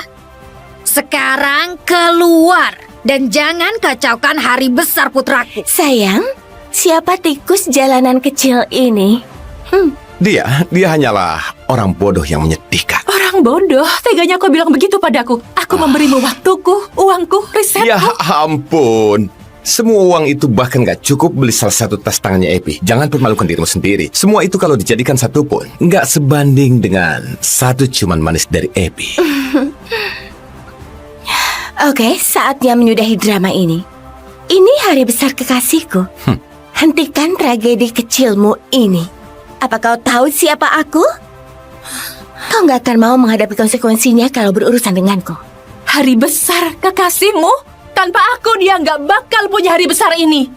Sekarang keluar dan jangan kacaukan hari besar putraku. Sayang, siapa tikus jalanan kecil ini? Dia hanyalah orang bodoh yang menyedihkan. Orang bodoh, teganya kau bilang begitu padaku. Aku memberimu waktuku, uangku, risetku. Ya ampun. Semua uang itu bahkan gak cukup beli salah satu tas tangannya Epi. Jangan permalukan dirimu sendiri. Semua itu kalau dijadikan satu pun gak sebanding dengan satu ciuman manis dari Epi. Oke, saatnya menyudahi drama ini. Ini hari besar kekasihku. Hentikan tragedi kecilmu ini. Apa kau tahu siapa aku? Kau gak akan mau menghadapi konsekuensinya kalau berurusan denganku. Hari besar kekasihmu? Tanpa aku dia nggak bakal punya hari besar ini.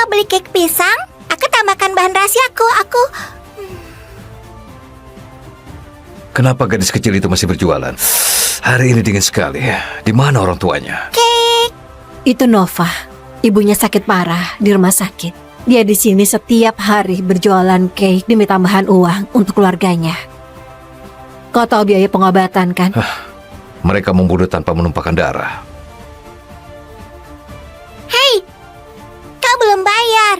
mau beli cake pisang? Aku tambahkan bahan rahasiaku. Kenapa gadis kecil itu masih berjualan? Hari ini dingin sekali. Di mana orang tuanya? Itu Nova. Ibunya sakit parah di rumah sakit. Dia di sini setiap hari berjualan cake demi tambahan uang untuk keluarganya. Kau tahu biaya pengobatan kan? Mereka membunuh tanpa menumpahkan darah. Hei, kau belum bayar.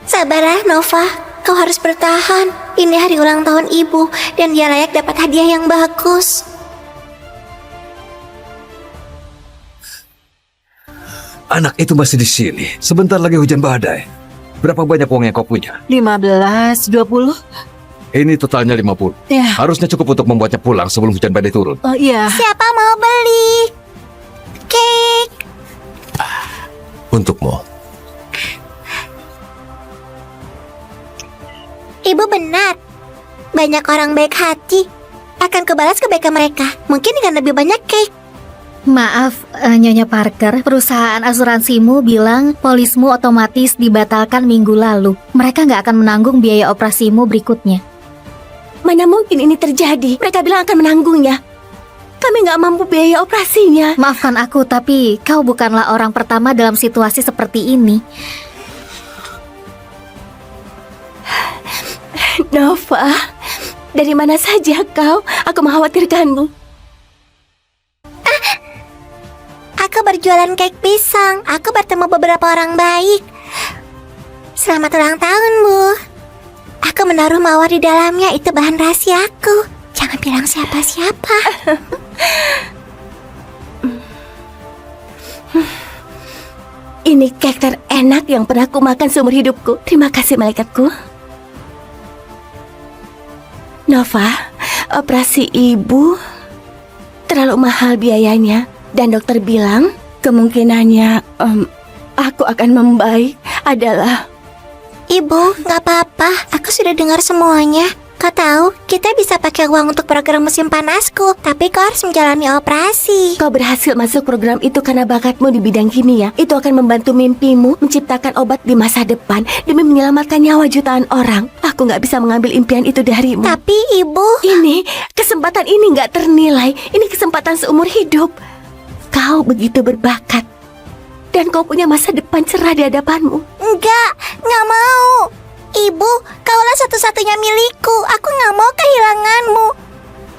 Sabarlah, Nova. Kau harus bertahan. Ini hari ulang tahun ibu, dan dia layak dapat hadiah yang bagus. Anak itu masih di sini. Sebentar lagi hujan badai. Berapa banyak uang yang kau punya? 15, 20? Ini totalnya 50. Ya. Harusnya cukup untuk membuatnya pulang sebelum hujan badai turun. Oh iya. Siapa mau beli cake? Untukmu. Ibu benar. Banyak orang baik hati. Akan kubalas kebaikan mereka. Mungkin dengan lebih banyak cake. Maaf, Nyonya Parker, perusahaan asuransimu bilang polismu otomatis dibatalkan minggu lalu. Mereka nggak akan menanggung biaya operasimu berikutnya. Mana mungkin ini terjadi? Mereka bilang akan menanggungnya. Kami nggak mampu biaya operasinya. Maafkan aku, tapi kau bukanlah orang pertama dalam situasi seperti ini. Nova, dari mana saja kau? Aku mengkhawatirkanmu. Aku berjualan cake pisang. Aku bertemu beberapa orang baik. Selamat ulang tahun, Bu. Aku menaruh mawar di dalamnya. Itu bahan rahasiaku. Jangan bilang siapa-siapa. Ini cake terenak yang pernah aku makan seumur hidupku. Terima kasih, malaikatku. Nova, operasi ibu terlalu mahal biayanya. Dan dokter bilang kemungkinannya aku akan membaik adalah... Ibu, nggak apa-apa. Aku sudah dengar semuanya. Kau tahu, kita bisa pakai uang untuk program musim panasku. Tapi kau harus menjalani operasi. Kau berhasil masuk program itu karena bakatmu di bidang kimia. Itu akan membantu mimpimu menciptakan obat di masa depan demi menyelamatkan nyawa jutaan orang. Aku nggak bisa mengambil impian itu darimu. Tapi ibu... Kesempatan ini nggak ternilai. Ini kesempatan seumur hidup. Kau begitu berbakat. Dan kau punya masa depan cerah di hadapanmu. Nggak mau. Ibu, kaulah satu-satunya milikku. Aku nggak mau kehilanganmu.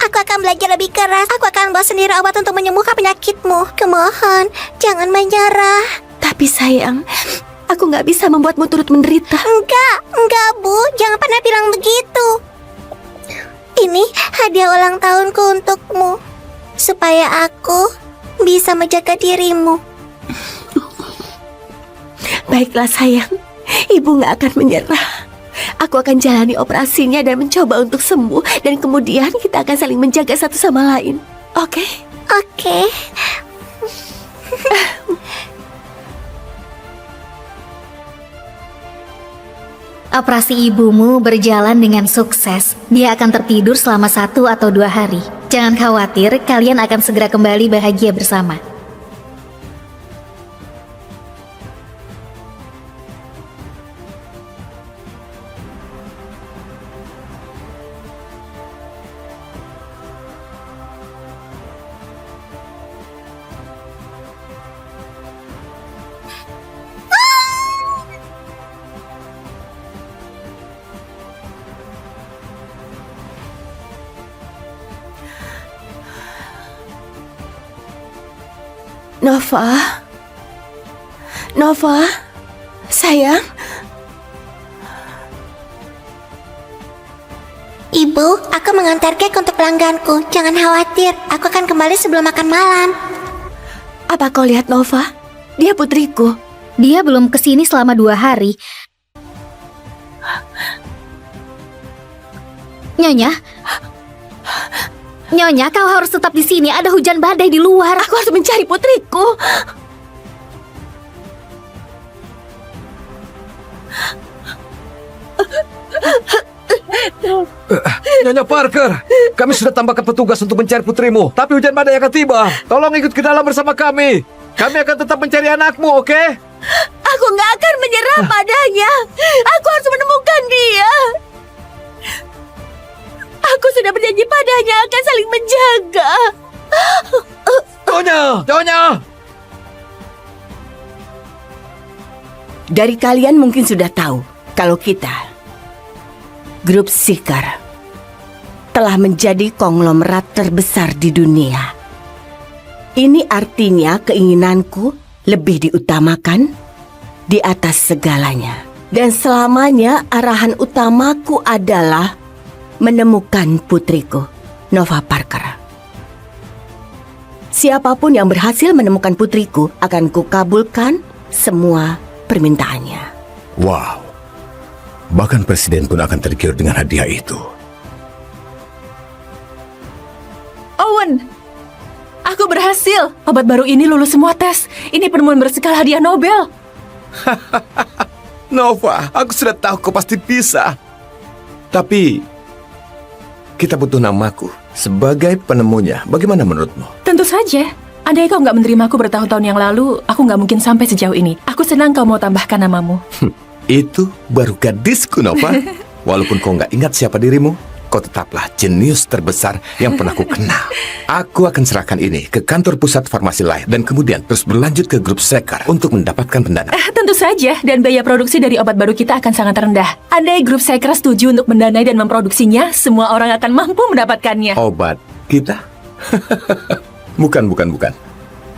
Aku akan belajar lebih keras. Aku akan bawa sendiri obat untuk menyembuhkan penyakitmu. Kumohon, jangan menyerah. Tapi sayang, aku nggak bisa membuatmu turut menderita. Enggak, Bu. Jangan pernah bilang begitu. Ini hadiah ulang tahunku untukmu. Supaya aku bisa menjaga dirimu. Baiklah sayang, ibu nggak akan menyerah. Aku akan jalani operasinya dan mencoba untuk sembuh. Dan kemudian kita akan saling menjaga satu sama lain. Oke? Oke. Operasi ibumu berjalan dengan sukses. Dia akan tertidur selama 1 atau 2 hari. Jangan khawatir, kalian akan segera kembali bahagia bersama. Nova, sayang. Ibu, aku mengantar cake untuk pelangganku. Jangan khawatir, aku akan kembali sebelum makan malam. Apa kau lihat Nova? Dia putriku. Dia belum kesini selama 2 hari. Nyonya, kau harus tetap di sini. Ada hujan badai di luar. Aku harus mencari putriku. Nyonya Parker, kami sudah tambahkan petugas untuk mencari putrimu. Tapi hujan badai akan tiba. Tolong ikut ke dalam bersama kami. Kami akan tetap mencari anakmu, oke? Aku nggak akan menyerah padanya. Aku harus menemukan dia. Aku sudah berjanji padanya akan saling menjaga. Nyonya! Dari kalian mungkin sudah tahu kalau kita, grup Seeker, telah menjadi konglomerat terbesar di dunia. Ini artinya keinginanku lebih diutamakan di atas segalanya. Dan selamanya arahan utamaku adalah menemukan putriku, Nova Parker. Siapapun yang berhasil menemukan putriku akan kukabulkan semua permintaannya. Wow. Bahkan presiden pun akan tergiur dengan hadiah itu. Owen, aku berhasil. Obat baru ini lulus semua tes. Ini penemuan berskala hadiah Nobel. Nova, aku sudah tahu kau pasti bisa. Tapi kita butuh namaku sebagai penemunya. Bagaimana menurutmu? Tentu saja. Andai kau nggak menerima aku bertahun-tahun yang lalu, aku nggak mungkin sampai sejauh ini. Aku senang kau mau tambahkan namamu. Itu baru gadisku, Nova. Walaupun kau nggak ingat siapa dirimu, kau tetaplah jenius terbesar yang pernah ku kenal. Aku akan serahkan ini ke kantor pusat Farmasi Life dan kemudian terus berlanjut ke grup Seeker untuk mendapatkan pendanaan. Tentu saja, dan biaya produksi dari obat baru kita akan sangat rendah. Andai grup Seeker setuju untuk mendanai dan memproduksinya, semua orang akan mampu mendapatkannya. Obat kita? Bukan.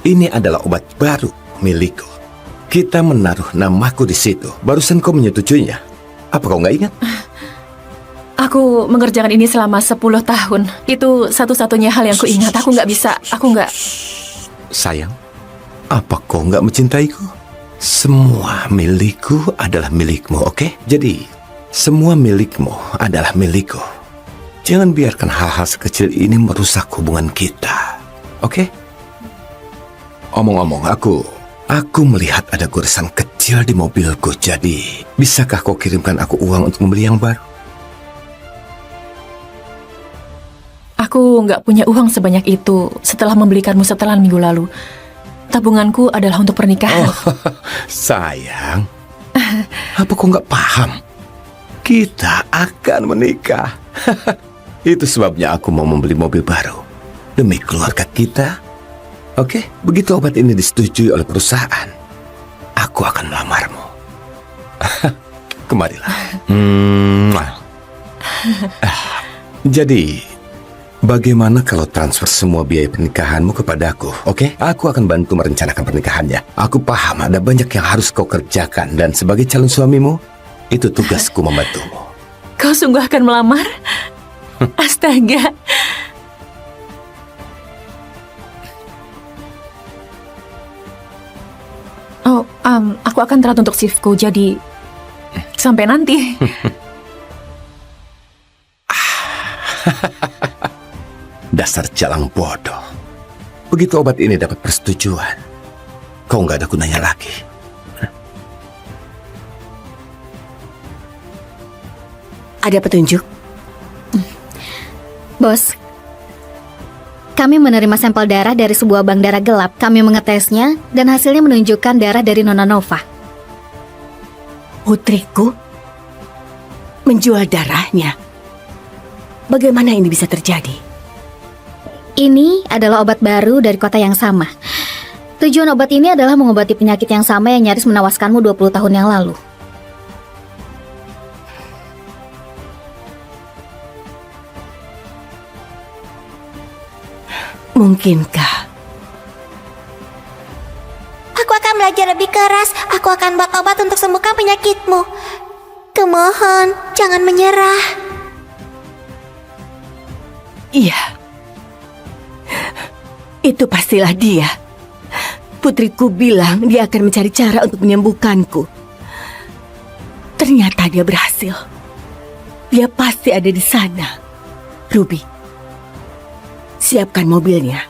Ini adalah obat baru milikku. Kita menaruh namaku di situ. Barusan kau menyetujuinya. Apa kau nggak ingat? Aku mengerjakan ini selama 10 tahun. Itu satu-satunya hal yang kuingat. Aku nggak bisa, Sayang, apa kau nggak mencintaiku? Semua milikku adalah milikmu, oke? Jadi, semua milikmu adalah milikku. Jangan biarkan hal-hal sekecil ini merusak hubungan kita, oke? Omong-omong, aku melihat ada goresan kecil di mobilku. Jadi, bisakah kau kirimkan aku uang untuk membeli yang baru? Aku nggak punya uang sebanyak itu setelah membelikanmu setelan minggu lalu. Tabunganku adalah untuk pernikahan. Sayang, apa kau nggak paham? Kita akan menikah. Itu sebabnya aku mau membeli mobil baru demi keluarga kita. Oke, begitu obat ini disetujui oleh perusahaan, aku akan melamarmu. Kemarilah. Jadi, bagaimana kalau transfer semua biaya pernikahanmu kepadaku, oke? Aku akan bantu merencanakan pernikahannya. Aku paham ada banyak yang harus kau kerjakan, dan sebagai calon suamimu, itu tugasku membantumu. Kau sungguh akan melamar? Astaga. Oh, aku akan telat untuk shiftku, jadi sampai nanti. Dasar jalang bodoh. Begitu obat ini dapat persetujuan, kau nggak ada gunanya lagi. Ada petunjuk? Bos, kami menerima sampel darah dari sebuah bank darah gelap. Kami mengetesnya dan hasilnya menunjukkan darah dari Nona Nova. Putriku menjual darahnya. Bagaimana ini bisa terjadi? Ini adalah obat baru dari kota yang sama. Tujuan obat ini adalah mengobati penyakit yang sama yang nyaris menewaskanmu 20 tahun yang lalu. Mungkinkah? Aku akan belajar lebih keras. Aku akan buat obat untuk sembuhkan penyakitmu. Kumohon, jangan menyerah. Iya. Itu pastilah dia. Putriku bilang dia akan mencari cara untuk menyembuhkanku. Ternyata dia berhasil. Dia pasti ada di sana. Ruby, siapkan mobilnya.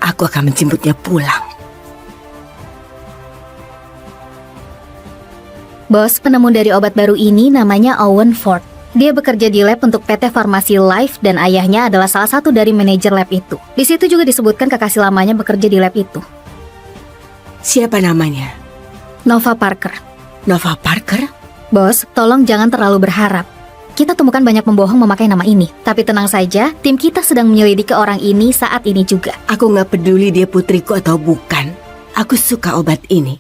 Aku akan menjemputnya pulang. Bos, penemu dari obat baru ini namanya Owen Ford. Dia bekerja di lab untuk PT Farmasi Life dan ayahnya adalah salah satu dari manajer lab itu. Di situ juga disebutkan kekasih lamanya bekerja di lab itu. Siapa namanya? Nova Parker. Nova Parker? Bos, tolong jangan terlalu berharap. Kita temukan banyak pembohong memakai nama ini. Tapi tenang saja, tim kita sedang menyelidiki orang ini saat ini juga. Aku nggak peduli dia putriku atau bukan. Aku suka obat ini.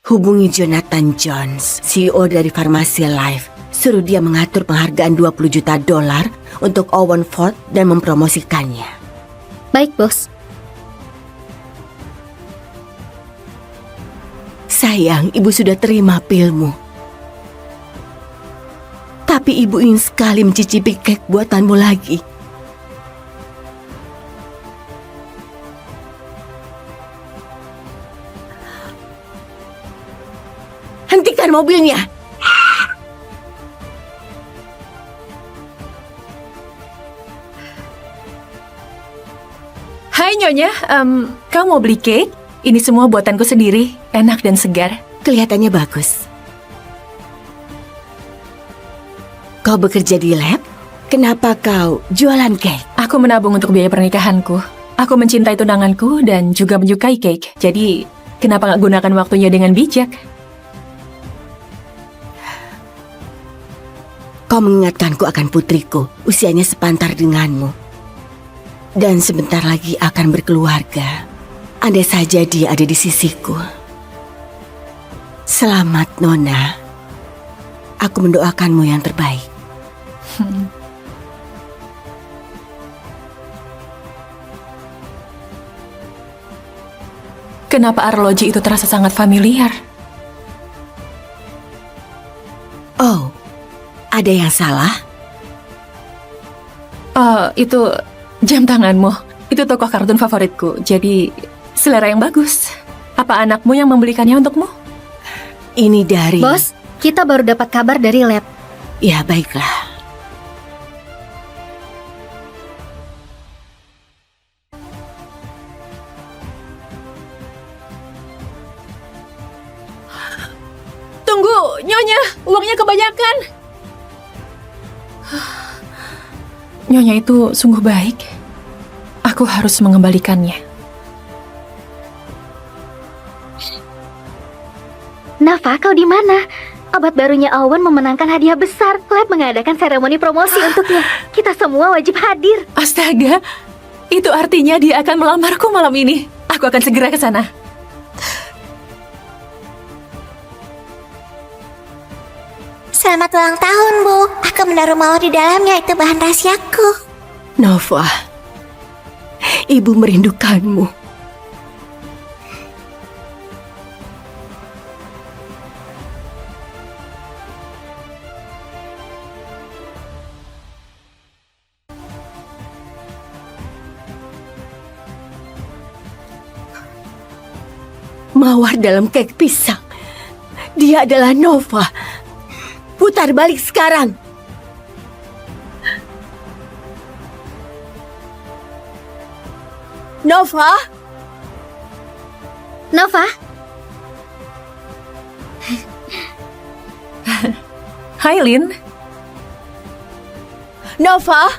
Hubungi Jonathan Jones, CEO dari Farmasi Life. Suruh dia mengatur penghargaan $20 juta untuk Owen Ford dan mempromosikannya. Baik, Bos. Sayang, ibu sudah terima pilmu. Tapi ibu ingin sekali mencicipi kek buatanmu lagi. Hentikan mobilnya. Hai Nyonya, kamu mau beli cake? Ini semua buatanku sendiri, enak dan segar. Kelihatannya bagus. Kau bekerja di lab? Kenapa kau jualan cake? Aku menabung untuk biaya pernikahanku. Aku mencintai tunanganku dan juga menyukai cake. Jadi, kenapa nggak gunakan waktunya dengan bijak? Kau mengingatkanku akan putriku, usianya sepantar denganmu. Dan sebentar lagi akan berkeluarga. Andai saja dia ada di sisiku. Selamat, Nona. Aku mendoakanmu yang terbaik. Kenapa arloji itu terasa sangat familiar? Oh, ada yang salah? Oh, itu jam tanganmu. Itu tokoh kartun favoritku. Jadi, selera yang bagus. Apa anakmu yang membelikannya untukmu? Ini dari... Bos, kita baru dapat kabar dari lab. Ya, baiklah. Tunggu, Nyonya, uangnya kebanyakan. Nyonya itu sungguh baik. Aku harus mengembalikannya. Nova, kau di mana? Obat barunya Owen memenangkan hadiah besar. Lab mengadakan seremoni promosi untuknya. Kita semua wajib hadir. Astaga, itu artinya dia akan melamarku malam ini. Aku akan segera ke sana. Selamat ulang tahun, Bu. Aku menaruh mawar di dalamnya, itu bahan rahasiaku. Nova, ibu merindukanmu. Mawar dalam kek pisang. Dia adalah Nova. Putar balik sekarang. Nova? Nova? Hai, Lin. Nova?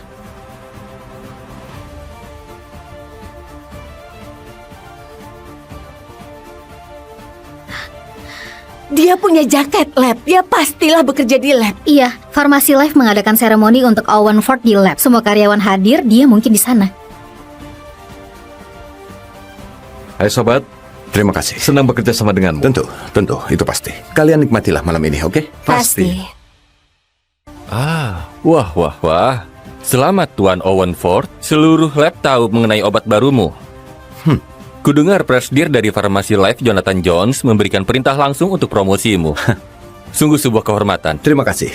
Dia punya jaket lab. Dia pastilah bekerja di lab. Iya, Farmasi Life mengadakan seremoni untuk Owen Ford di lab. Semua karyawan hadir, dia mungkin di sana. Hai sobat, Terima kasih. senang bekerja sama denganmu. Tentu, itu pasti. Kalian nikmatilah malam ini, oke? Pasti. Wah. Selamat Tuan Owen Ford. Seluruh lab tahu mengenai obat barumu. Kudengar presidir dari Farmasi Life Jonathan Jones memberikan perintah langsung untuk promosimu. Sungguh sebuah kehormatan. Terima kasih.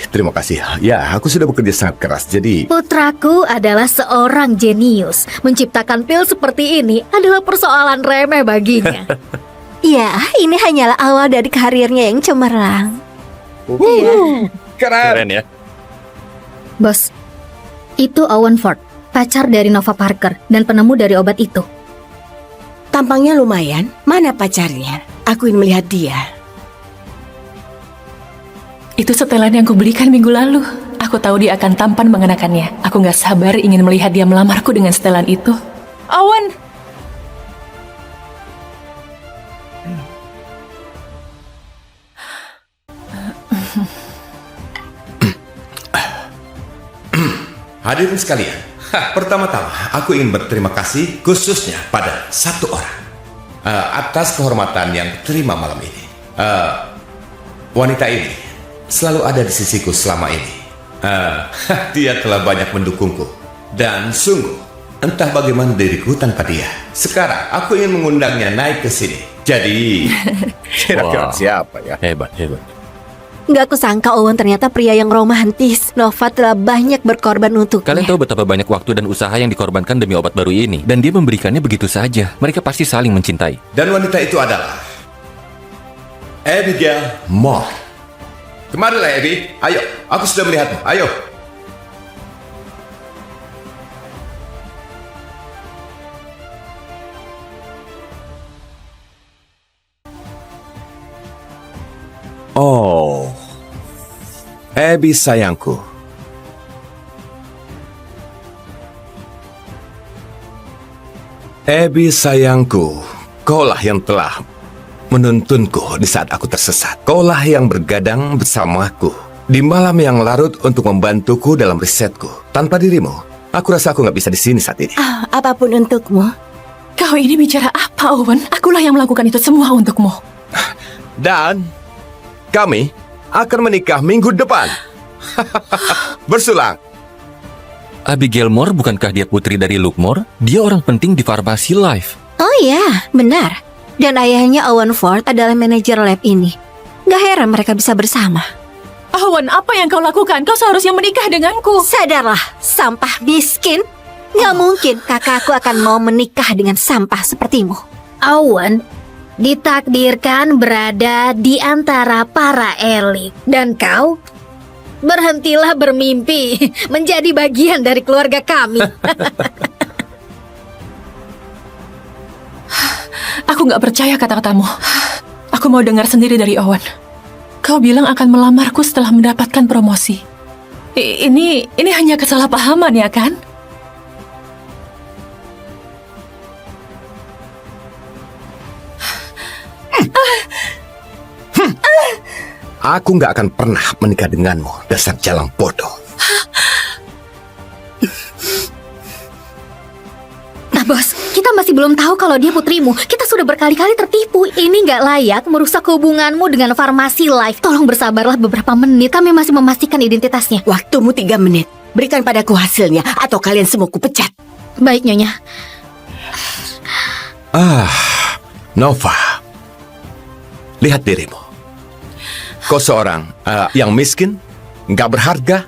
Ya, aku sudah bekerja sangat keras, jadi... Putraku adalah seorang jenius. Menciptakan pil seperti ini adalah persoalan remeh baginya. Ya, ini hanyalah awal dari karirnya yang cemerlang. Keren ya. Bos, itu Owen Ford, pacar dari Nova Parker dan penemu dari obat itu. Tampangnya lumayan. Mana pacarnya? Aku ingin melihat dia. Itu setelan yang kubelikan minggu lalu. Aku tahu dia akan tampan mengenakannya. Aku nggak sabar ingin melihat dia melamarku dengan setelan itu. Owen! Hadirin sekalian, pertama-tama aku ingin berterima kasih khususnya pada satu orang atas kehormatan yang terima malam ini. Wanita ini selalu ada di sisiku selama ini. Dia telah banyak mendukungku dan sungguh entah bagaimana diriku tanpa dia. Sekarang aku ingin mengundangnya naik ke sini. Jadi kira-kira Wah. siapa ya? Hebat, hebat. Nggak kusangka Owen ternyata pria yang romantis. Nova telah banyak berkorban untuknya. Kalian tahu betapa banyak waktu dan usaha yang dikorbankan demi obat baru ini. Dan dia memberikannya begitu saja. Mereka pasti saling mencintai. Dan wanita itu adalah Abigail Moore. Kemarilah Abby, ayo, aku sudah melihatmu, ayo. Oh, Abby sayangku. Abby sayangku, kaulah yang telah menuntunku di saat aku tersesat. Kaulah yang bergadang bersamaku di malam yang larut untuk membantuku dalam risetku. Tanpa dirimu, aku rasa aku nggak bisa di sini saat ini. Apapun untukmu. Kau ini bicara apa, Owen? Akulah yang melakukan itu semua untukmu. Dan kami akan menikah minggu depan. Bersulang. Abigail Moore bukankah dia putri dari Luke Moore? Dia orang penting di Farmasi Life. Oh iya, benar. Dan ayahnya Owen Ford adalah manajer lab ini. Gak heran mereka bisa bersama. Owen, apa yang kau lakukan? Kau seharusnya menikah denganku. Sadarlah, sampah miskin. Gak mungkin kakakku akan mau menikah dengan sampah sepertimu. Owen ditakdirkan berada di antara para elit. Dan kau berhentilah bermimpi menjadi bagian dari keluarga kami. Aku nggak percaya kata-katamu. Aku mau dengar sendiri dari Owen. Kau bilang akan melamarku setelah mendapatkan promosi. Ini hanya kesalahpahaman ya kan? Aku nggak akan pernah menikah denganmu, dasar jalang bodoh. Nah bos, kita masih belum tahu kalau dia putrimu. Kita sudah berkali-kali tertipu. Ini nggak layak merusak hubunganmu dengan Farmasi Life. Tolong bersabarlah beberapa menit. Kami masih memastikan identitasnya. Waktumu 3 menit. Berikan padaku hasilnya atau kalian semua kupecat. Baik, Nyonya. Nova, lihat dirimu. Kau seorang yang miskin, nggak berharga,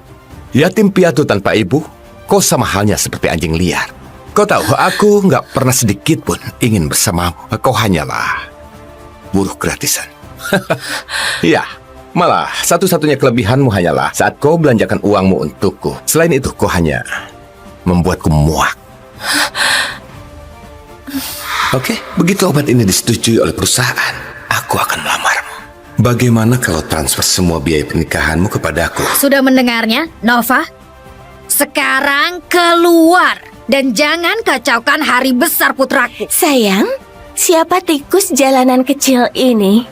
yatim piatu tanpa ibu. Kau sama halnya seperti anjing liar. Kau tahu, aku nggak pernah sedikit pun ingin bersamamu. Kau hanyalah buruh gratisan. Ya, malah satu-satunya kelebihanmu hanyalah saat kau belanjakan uangmu untukku. Selain itu, kau hanya membuatku muak. Oke, begitu obat ini disetujui oleh perusahaan, aku akan melamarmu. Bagaimana kalau transfer semua biaya pernikahanmu kepadaku? Sudah mendengarnya, Nova? Sekarang keluar. Dan jangan kacaukan hari besar putraku. Sayang, siapa tikus jalanan kecil ini?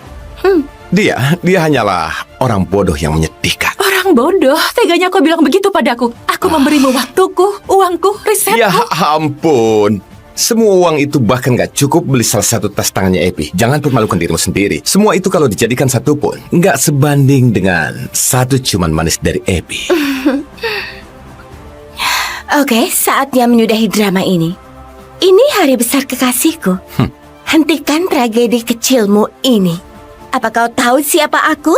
Dia hanyalah orang bodoh yang menyedihkan. Orang bodoh, teganya kau bilang begitu padaku. Aku memberimu waktuku, uangku, risetku. Ya ampun. Semua uang itu bahkan gak cukup beli salah satu tas tangannya Abby. Jangan permalukan dirimu sendiri. Semua itu kalau dijadikan satu pun gak sebanding dengan satu ciuman manis dari Abby. Oke, saatnya menyudahi drama ini. Ini hari besar kekasihku. Hentikan tragedi kecilmu ini. Apa kau tahu siapa aku?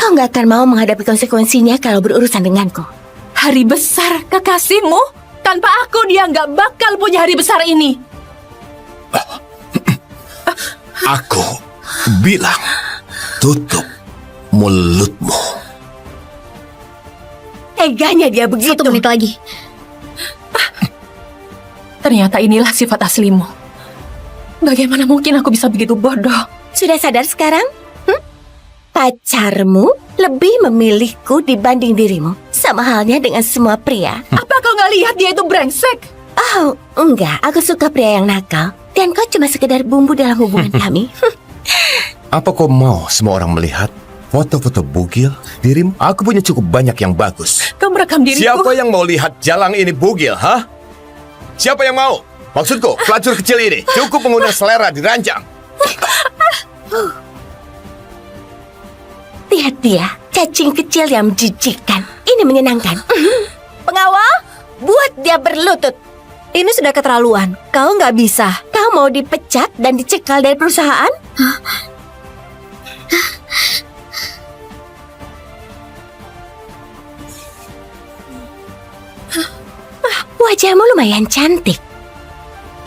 Kau gak akan mau menghadapi konsekuensinya kalau berurusan denganku. Hari besar kekasihmu? Tanpa aku dia nggak bakal punya hari besar ini. Aku bilang, tutup mulutmu. Teganya dia begitu. 1 menit lagi. Ternyata inilah sifat aslimu. Bagaimana mungkin aku bisa begitu bodoh? Sudah sadar sekarang? Pacarmu lebih memilihku dibanding dirimu. Sama halnya dengan semua pria. Apa kau nggak lihat dia itu brengsek? Oh, enggak. Aku suka pria yang nakal. Dan kau cuma sekedar bumbu dalam hubungan kami. Apa kau mau semua orang melihat foto-foto bugil dirimu? Aku punya cukup banyak yang bagus. Kau merekam diriku. Siapa yang mau lihat jalang ini bugil, ha? Siapa yang mau? Maksudku, pelacur kecil ini cukup mengundang selera diranjang. Lihat dia, cacing kecil yang menjijikkan. Ini menyenangkan. Pengawal, buat dia berlutut. Ini sudah keterlaluan. Kau nggak bisa. Kau mau dipecat dan dicekal dari perusahaan? Wajahmu lumayan cantik.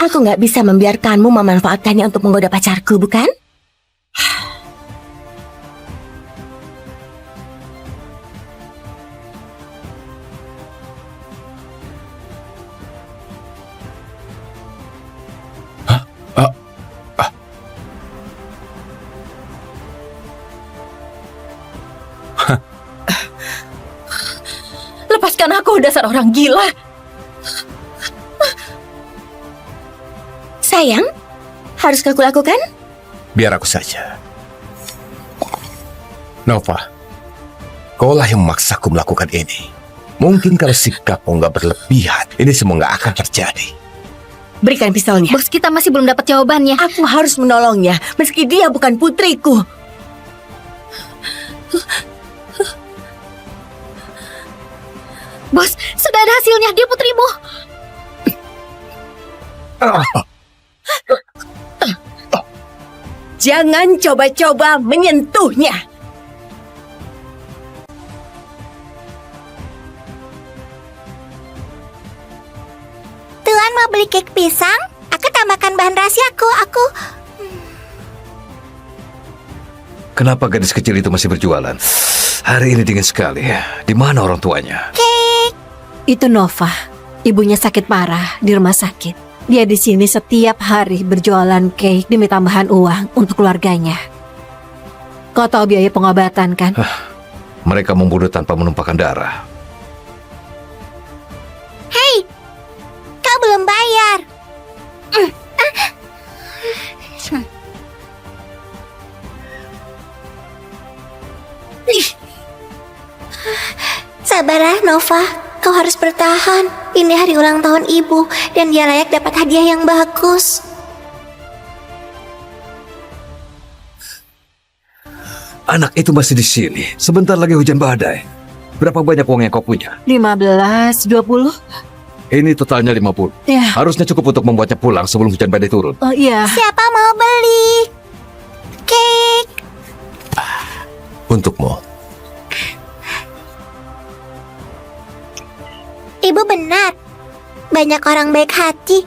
Aku nggak bisa membiarkanmu memanfaatkannya untuk menggoda pacarku, bukan? Lepaskan aku, dasar orang gila. Sayang, harus aku lakukan? Biar aku saja. Nova, kaulah yang memaksaku melakukan ini. Mungkin kalau sikapmu nggak berlebihan, ini semua nggak akan terjadi. Berikan pistolnya. Bos, kita masih belum dapat jawabannya. Aku harus menolongnya, meski dia bukan putriku. Bos, sudah ada hasilnya. Dia putrimu. Jangan coba-coba menyentuhnya. Tuan mau beli cake pisang? Aku tambahkan bahan rahasiaku. Kenapa gadis kecil itu masih berjualan? Hari ini dingin sekali. Di mana orang tuanya? Itu Nova. Ibunya sakit parah di rumah sakit. Dia di sini setiap hari berjualan cake demi tambahan uang untuk keluarganya. Kau tahu biaya pengobatan kan? Mereka membunuh tanpa menumpahkan darah. Hei, kau belum bayar. Sabarlah, Nova. Kau harus bertahan. Ini hari ulang tahun ibu, dan dia layak dapat hadiah yang bagus. Anak itu masih di sini. Sebentar lagi hujan badai. Berapa banyak uang yang kau punya? 15, 20? Ini totalnya 50. Ya. Harusnya cukup untuk membuatnya pulang sebelum hujan badai turun. Oh iya. Siapa mau beli cake? Untukmu. Ibu benar. Banyak orang baik hati.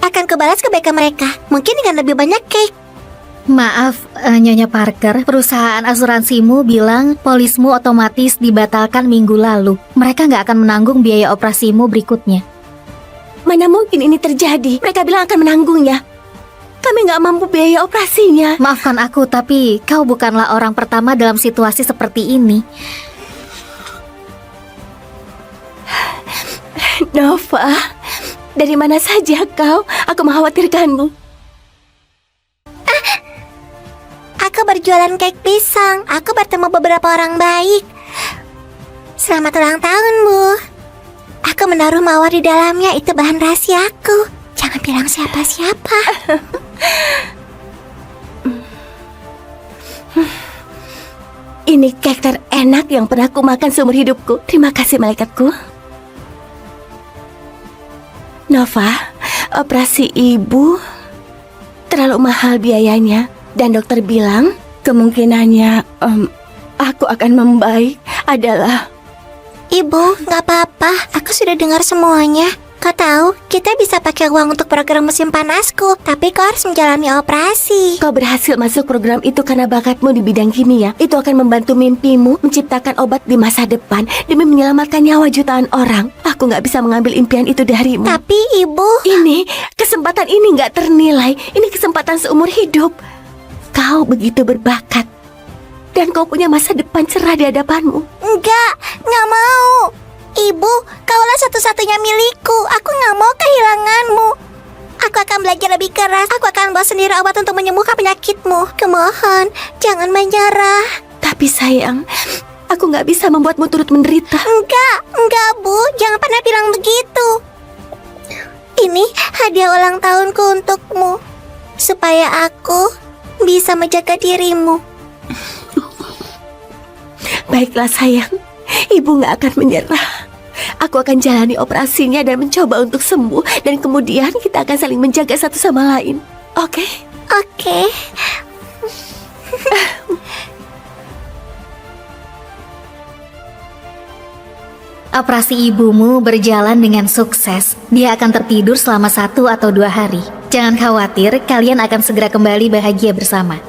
Akan kubalas kebaikan mereka. Mungkin dengan lebih banyak cake. Maaf, Nyonya Parker. Perusahaan asuransimu bilang polismu otomatis dibatalkan minggu lalu. Mereka nggak akan menanggung biaya operasimu berikutnya. Mana mungkin ini terjadi? Mereka bilang akan menanggungnya. Kami nggak mampu biaya operasinya. Maafkan aku, tapi kau bukanlah orang pertama dalam situasi seperti ini. Nova, dari mana saja kau? Aku mengkhawatirkanmu. Aku berjualan cake pisang. Aku bertemu beberapa orang baik. Selamat ulang tahun, Bu. Aku menaruh mawar di dalamnya. Itu bahan rahasiaku. Jangan bilang siapa-siapa. Ini cake terenak yang pernah aku makan seumur hidupku. Terima kasih, malaikatku. Nova, operasi ibu terlalu mahal biayanya. Dan dokter bilang kemungkinannya aku akan membaik adalah... Ibu, nggak apa-apa. Aku sudah dengar semuanya. Kau tahu, kita bisa pakai uang untuk program musim panasku. Tapi kau harus menjalani operasi. Kau berhasil masuk program itu karena bakatmu di bidang kimia. Itu akan membantu mimpimu menciptakan obat di masa depan demi menyelamatkan nyawa jutaan orang. Aku nggak bisa mengambil impian itu darimu. Tapi ibu... Kesempatan ini nggak ternilai. Ini kesempatan seumur hidup. Kau begitu berbakat. dan kau punya masa depan cerah di hadapanmu. Nggak mau. Ibu, kaulah satu-satunya milikku. Aku nggak mau kehilanganmu. Aku akan belajar lebih keras. Aku akan bawa sendiri obat untuk menyembuhkan penyakitmu. Kumohon, jangan menyerah. Tapi sayang, aku nggak bisa membuatmu turut menderita. Enggak, Bu. Jangan pernah bilang begitu. Ini hadiah ulang tahunku untukmu. Supaya aku bisa menjaga dirimu. Baiklah sayang, ibu nggak akan menyerah. Aku akan jalani operasinya dan mencoba untuk sembuh. Dan kemudian kita akan saling menjaga satu sama lain. Oke? Oke. Operasi ibumu berjalan dengan sukses. Dia akan tertidur selama 1 atau 2 hari. Jangan khawatir, kalian akan segera kembali bahagia bersama.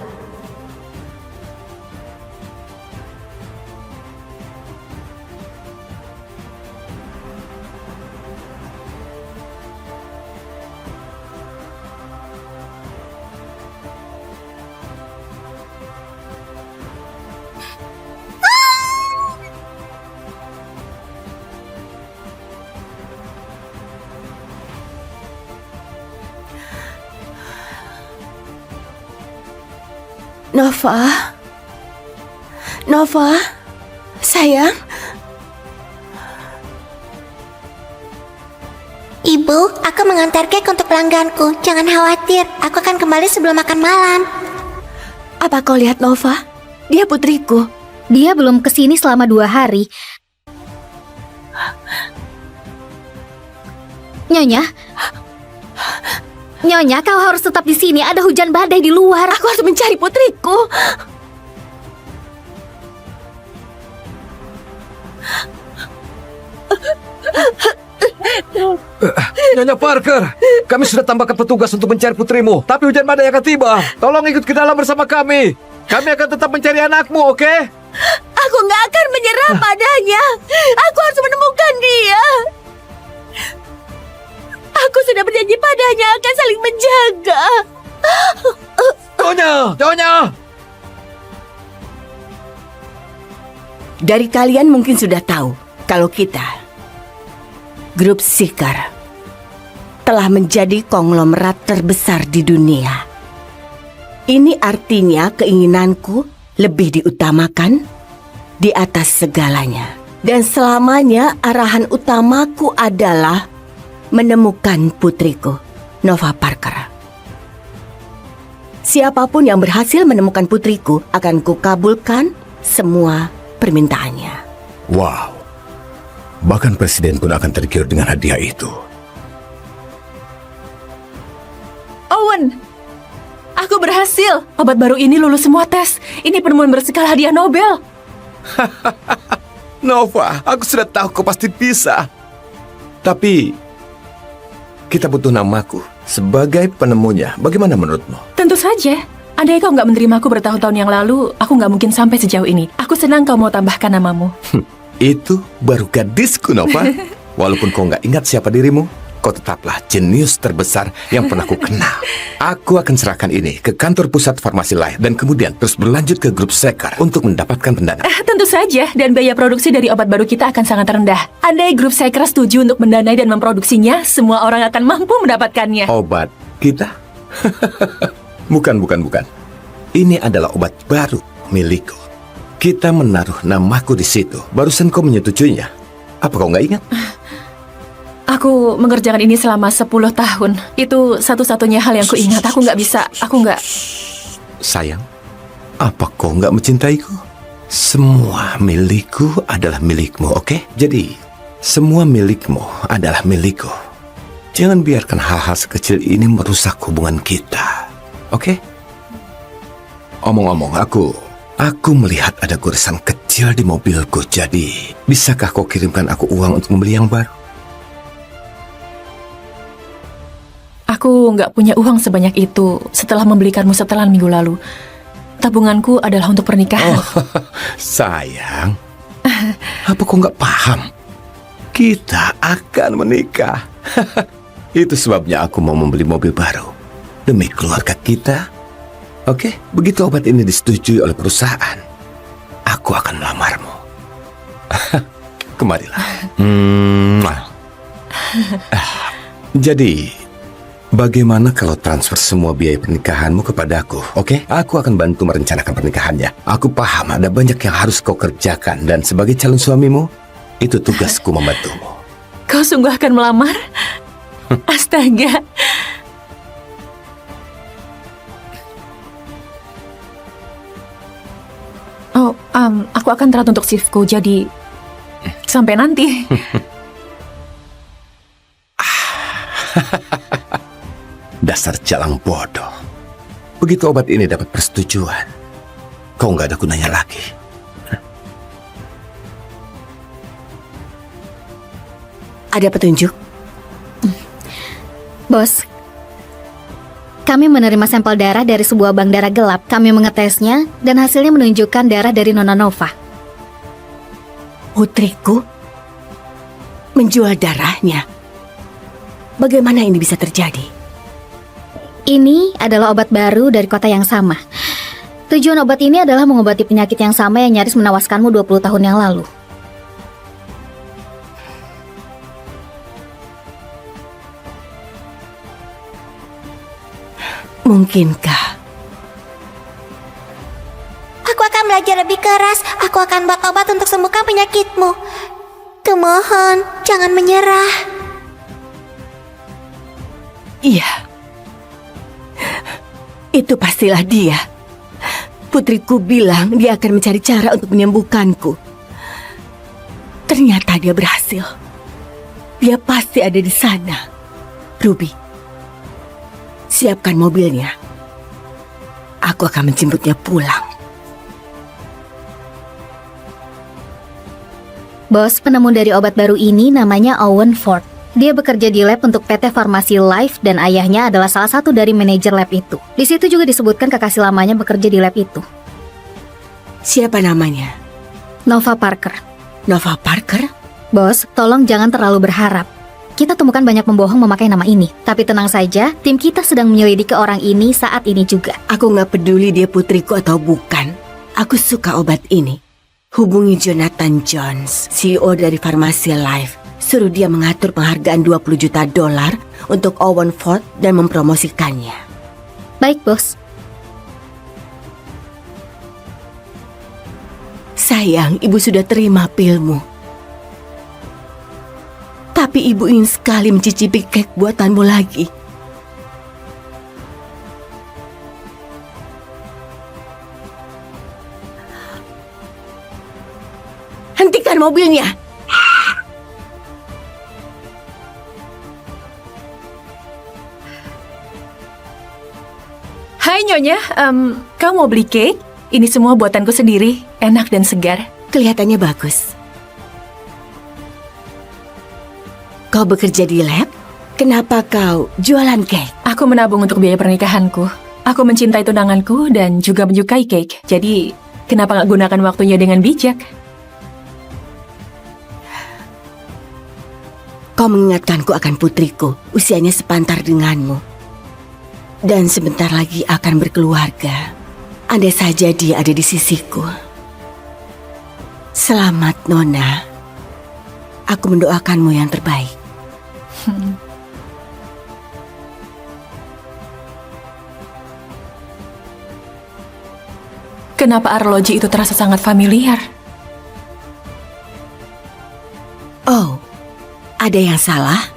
Nova, sayang. Ibu, aku mengantar kek untuk pelangganku. Jangan khawatir, aku akan kembali sebelum makan malam. Apa kau lihat Nova? Dia putriku. Dia belum kesini selama 2 hari. Nyonya, kau harus tetap di sini. Ada hujan badai di luar. Aku harus mencari putriku. Nyonya Parker, kami sudah tambahkan petugas untuk mencari putrimu. Tapi hujan badai akan tiba. Tolong ikut ke dalam bersama kami. Kami akan tetap mencari anakmu, oke? Aku nggak akan menyerah padanya. Aku harus menemukan dia. Aku sudah berjanji padanya akan saling menjaga. Nyonya! Dari kalian mungkin sudah tahu kalau kita, grup Seeker, telah menjadi konglomerat terbesar di dunia. Ini artinya keinginanku lebih diutamakan di atas segalanya. Dan selamanya arahan utamaku adalah menemukan putriku, Nova Parker. Siapapun yang berhasil menemukan putriku akan kukabulkan semua permintaannya. Wow. Bahkan presiden pun akan tergiur dengan hadiah itu. Owen, aku berhasil. Obat baru ini lulus semua tes. Ini penemuan berskala hadiah Nobel. Nova, aku sudah tahu kau pasti bisa. Tapi kita butuh namaku sebagai penemunya. Bagaimana menurutmu? Tentu saja. Andai kau nggak menerimaku bertahun-tahun yang lalu, aku nggak mungkin sampai sejauh ini. Aku senang kau mau tambahkan namamu. Itu baru gadisku, Nova. Walaupun kau nggak ingat siapa dirimu, kau tetaplah jenius terbesar yang pernah ku kenal. Aku akan serahkan ini ke kantor pusat Farmasi Life dan kemudian terus berlanjut ke grup Seeker untuk mendapatkan pendanaan. Tentu saja, dan biaya produksi dari obat baru kita akan sangat rendah. Andai grup Seeker setuju untuk mendanai dan memproduksinya, semua orang akan mampu mendapatkannya. Obat kita? Bukan. Ini adalah obat baru milikku. Kita menaruh namaku di situ. Barusan kau menyetujuinya. Apa kau nggak ingat? Aku mengerjakan ini selama 10 tahun. Itu satu-satunya hal yang kuingat. Aku nggak... Sayang, apa kau nggak mencintaiku? Semua milikku adalah milikmu, oke? Jadi, semua milikmu adalah milikku. Jangan biarkan hal-hal sekecil ini merusak hubungan kita, oke? Omong-omong, aku melihat ada goresan kecil di mobilku. Jadi, bisakah kau kirimkan aku uang untuk membeli yang baru? Aku nggak punya uang sebanyak itu setelah membelikanmu setelan minggu lalu. Tabunganku adalah untuk pernikahan. Sayang, apa kau nggak paham? Kita akan menikah. Itu sebabnya aku mau membeli mobil baru demi keluarga kita. Oke, begitu obat ini disetujui oleh perusahaan, aku akan melamarmu. Kemarilah. Jadi, bagaimana kalau transfer semua biaya pernikahanmu kepadaku, oke? Aku akan bantu merencanakan pernikahannya. Aku paham ada banyak yang harus kau kerjakan, dan sebagai calon suamimu, itu tugasku membantumu. Kau sungguh akan melamar? Astaga. Oh, aku akan terat untuk shiftku, jadi sampai nanti. Dasar jalang bodoh. Begitu obat ini dapat persetujuan, kau nggak ada gunanya lagi. Ada petunjuk? Bos, kami menerima sampel darah dari sebuah bank darah gelap. Kami mengetesnya dan hasilnya menunjukkan darah dari Nona Nova. Putriku menjual darahnya. Bagaimana ini bisa terjadi? Ini adalah obat baru dari kota yang sama. Tujuan obat ini adalah mengobati penyakit yang sama yang nyaris menewaskanmu 20 tahun yang lalu. Mungkinkah? Aku akan belajar lebih keras. Aku akan buat obat untuk sembuhkan penyakitmu. Kumohon, jangan menyerah. Iya. Itu pastilah dia. Putriku bilang dia akan mencari cara untuk menyembuhkanku. Ternyata dia berhasil. Dia pasti ada di sana. Ruby, siapkan mobilnya. Aku akan menjemputnya pulang. Bos, penemu dari obat baru ini namanya Owen Ford. Dia bekerja di lab untuk PT Farmasi Life dan ayahnya adalah salah satu dari manajer lab itu. Di situ juga disebutkan kekasih lamanya bekerja di lab itu. Siapa namanya? Nova Parker. Nova Parker? Bos, tolong jangan terlalu berharap. Kita temukan banyak pembohong memakai nama ini. Tapi tenang saja, tim kita sedang menyelidiki orang ini saat ini juga. Aku nggak peduli dia putriku atau bukan. Aku suka obat ini. Hubungi Jonathan Jones, CEO dari Farmasi Life. Suruh dia mengatur penghargaan $20 juta untuk Owen Ford dan mempromosikannya. Baik, Bos. Sayang, ibu sudah terima pilmu. Tapi ibu ingin sekali mencicipi kek buatanmu lagi. Hentikan mobilnya. Hai Nyonya, kau mau beli cake? Ini semua buatanku sendiri, enak dan segar. Kelihatannya bagus. Kau bekerja di lab? Kenapa kau jualan cake? Aku menabung untuk biaya pernikahanku. Aku mencintai tunanganku dan juga menyukai cake. Jadi, kenapa nggak gunakan waktunya dengan bijak? Kau mengingatkanku akan putriku, usianya sepantar denganmu. Dan sebentar lagi akan berkeluarga. Andai saja dia ada di sisiku. Selamat, Nona. Aku mendoakanmu yang terbaik. Kenapa arloji itu terasa sangat familiar? Oh, ada yang salah?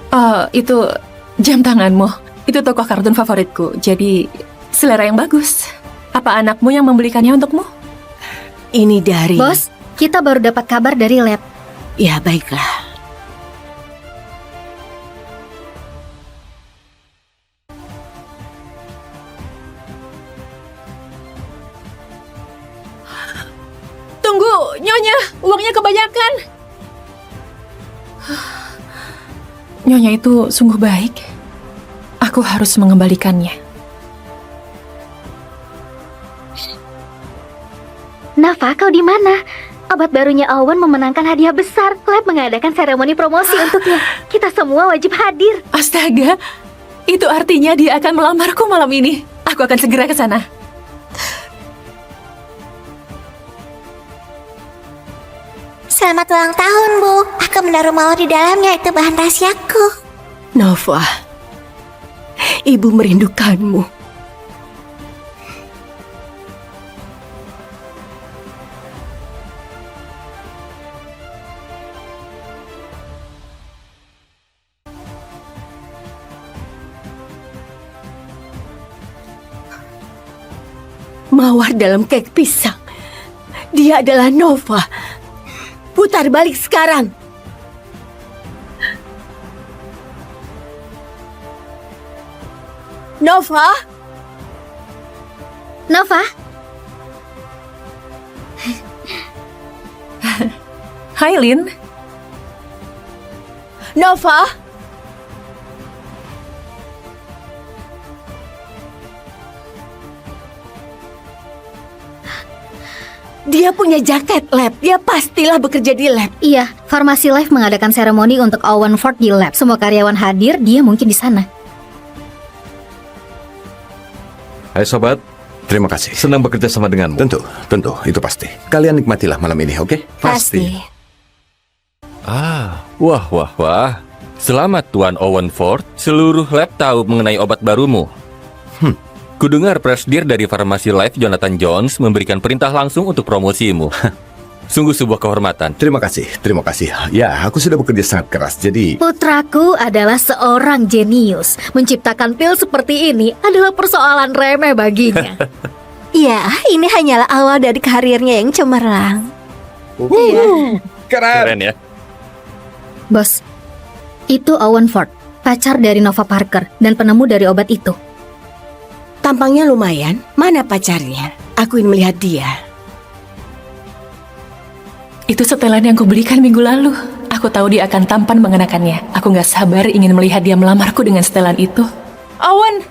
Oh, itu jam tanganmu. Itu tokoh kartun favoritku. Jadi, selera yang bagus. Apa anakmu yang membelikannya untukmu? Ini dari... Bos, kita baru dapat kabar dari lab. Ya, baiklah. Tunggu, Nyonya, uangnya kebanyakan. Nyonya itu sungguh baik. Aku harus mengembalikannya. Nova, kau di mana? Obat barunya Owen memenangkan hadiah besar. Lab mengadakan seremoni promosi untuknya. Kita semua wajib hadir. Astaga, itu artinya dia akan melamarku malam ini. Aku akan segera ke sana. Selamat ulang tahun, Bu. Aku menaruh mawar di dalamnya, itu bahan rahasiaku. Nova, ibu merindukanmu. Mawar dalam kek pisang. Dia adalah Nova. Putar balik sekarang. Nova? Nova, Hai, Lin. Nova? Dia punya jaket lab. Dia pastilah bekerja di lab. iya, Farmasi Life mengadakan seremoni untuk Owen Ford di lab. Semua karyawan hadir, dia mungkin di sana. Hai sobat, Terima kasih. senang bekerja sama denganmu. Tentu, itu pasti. Kalian nikmatilah malam ini, oke? Pasti. Wah. Selamat Tuan Owen Ford. Seluruh lab tahu mengenai obat barumu. Kudengar presidir dari Farmasi Life Jonathan Jones memberikan perintah langsung untuk promosimu. Sungguh sebuah kehormatan. Terima kasih. Ya, aku sudah bekerja sangat keras, jadi... Putraku adalah seorang jenius. Menciptakan pil seperti ini adalah persoalan remeh baginya. Ya, ini hanyalah awal dari karirnya yang cemerlang. Keren ya. Bos, itu Owen Ford, pacar dari Nova Parker dan penemu dari obat itu. Tampangnya lumayan. Mana pacarnya? Aku ingin melihat dia. Itu setelan yang kubelikan minggu lalu. Aku tahu dia akan tampan mengenakannya. Aku gak sabar ingin melihat dia melamarku dengan setelan itu. Owen!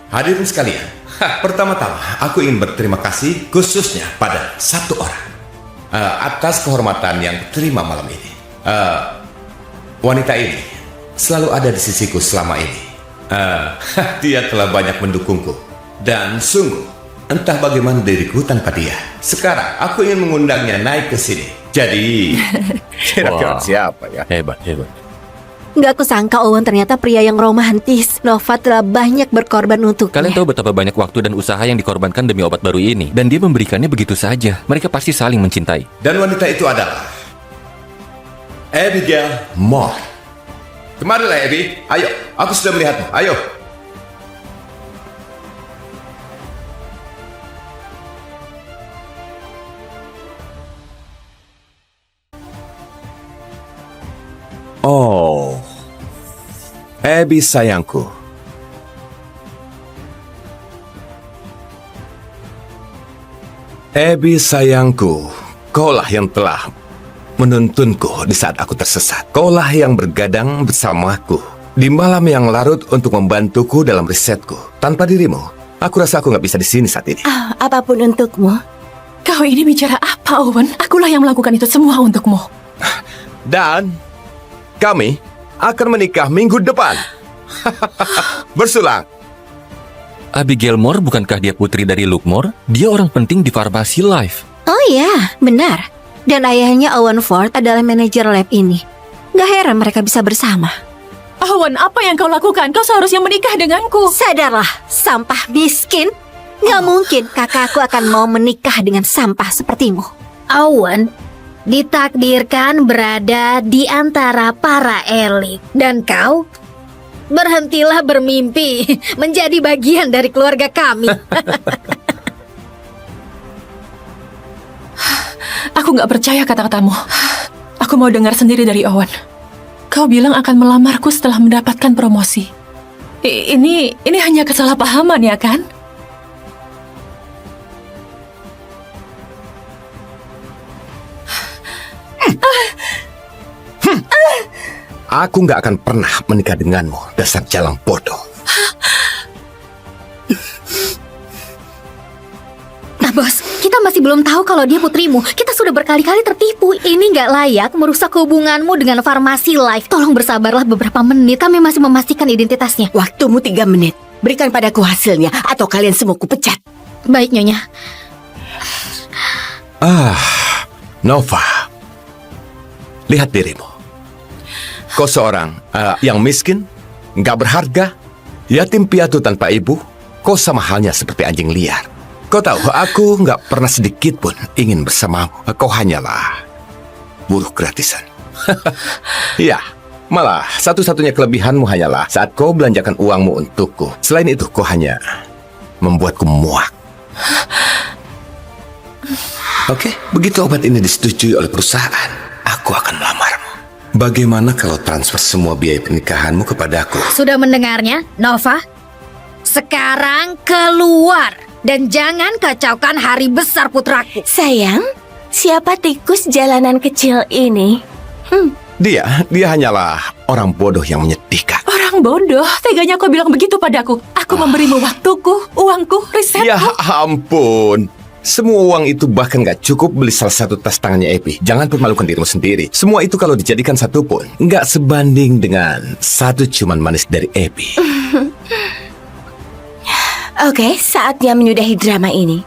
Hadirin sekalian, pertama-tama aku ingin berterima kasih khususnya pada satu orang atas kehormatan yang terima malam ini. Wanita ini selalu ada di sisiku selama ini. Dia telah banyak mendukungku dan sungguh entah bagaimana diriku tanpa dia. Sekarang aku ingin mengundangnya naik ke sini. Jadi kira-kira Wah. siapa ya? Hebat. Nggak kusangka Owen ternyata pria yang romantis. Nova telah banyak berkorban untuknya. Kalian tahu betapa banyak waktu dan usaha yang dikorbankan demi obat baru ini. Dan dia memberikannya begitu saja. Mereka pasti saling mencintai. Dan wanita itu adalah Abigail Moore. Kemarilah Abby, ayo, aku sudah melihatmu, ayo. Oh, Abby sayangku. Abby sayangku, kaulah yang telah menuntunku di saat aku tersesat. Kaulah yang bergadang bersamaku di malam yang larut untuk membantuku dalam risetku. Tanpa dirimu, aku rasa aku nggak bisa di sini saat ini. Apapun untukmu. Kau ini bicara apa, Owen? Akulah yang melakukan itu semua untukmu. Dan kami akan menikah minggu depan. Bersulang. Abigail Moore bukankah dia putri dari Luke Moore? Dia orang penting di Farmasi Life. Oh iya, benar. Dan ayahnya Owen Ford adalah manajer lab ini. Gak heran mereka bisa bersama. Owen, apa yang kau lakukan? Kau seharusnya menikah denganku. Sadarlah, sampah miskin. Gak mungkin kakakku akan mau menikah dengan sampah sepertimu. Owen ditakdirkan berada di antara para elit. Dan kau berhentilah bermimpi menjadi bagian dari keluarga kami. Aku gak percaya kata-katamu. Aku mau dengar sendiri dari Owen. Kau bilang akan melamarku setelah mendapatkan promosi. Ini hanya kesalahpahaman ya kan? Aku nggak akan pernah menikah denganmu, dasar jalang bodoh. Nah bos, kita masih masih belum tahu kalau dia putrimu. Kita sudah berkali-kali tertipu. Ini nggak layak merusak hubunganmu dengan Farmasi Life. Tolong bersabarlah beberapa menit. Kami masih memastikan identitasnya. Waktumu 3 menit. Berikan padaku hasilnya atau kalian semua kupecat. Baik, Nyonya. Nova, lihat dirimu. Kau seorang yang miskin, nggak berharga, yatim piatu tanpa ibu. Kau sama halnya seperti anjing liar. Kau tahu, aku nggak pernah sedikit pun ingin bersamamu. Kau hanyalah buruh gratisan. Ya, malah satu-satunya kelebihanmu hanyalah saat kau belanjakan uangmu untukku. Selain itu, kau hanya membuatku muak. Oke, begitu obat ini disetujui oleh perusahaan, aku akan melamarmu. Bagaimana kalau transfer semua biaya pernikahanmu kepadaku? Sudah mendengarnya, Nova? Sekarang keluar. Dan jangan kacaukan hari besar putraku. Sayang, siapa tikus jalanan kecil ini? Dia hanyalah orang bodoh yang menyedihkan. Orang bodoh, teganya kau bilang begitu padaku. Aku memberimu waktuku, uangku, risetku. Ya ampun. Semua uang itu bahkan gak cukup beli salah satu tas tangannya Epi. Jangan permalukan dirimu sendiri. Semua itu kalau dijadikan satu pun gak sebanding dengan satu ciuman manis dari Epi. Oke, saatnya menyudahi drama ini.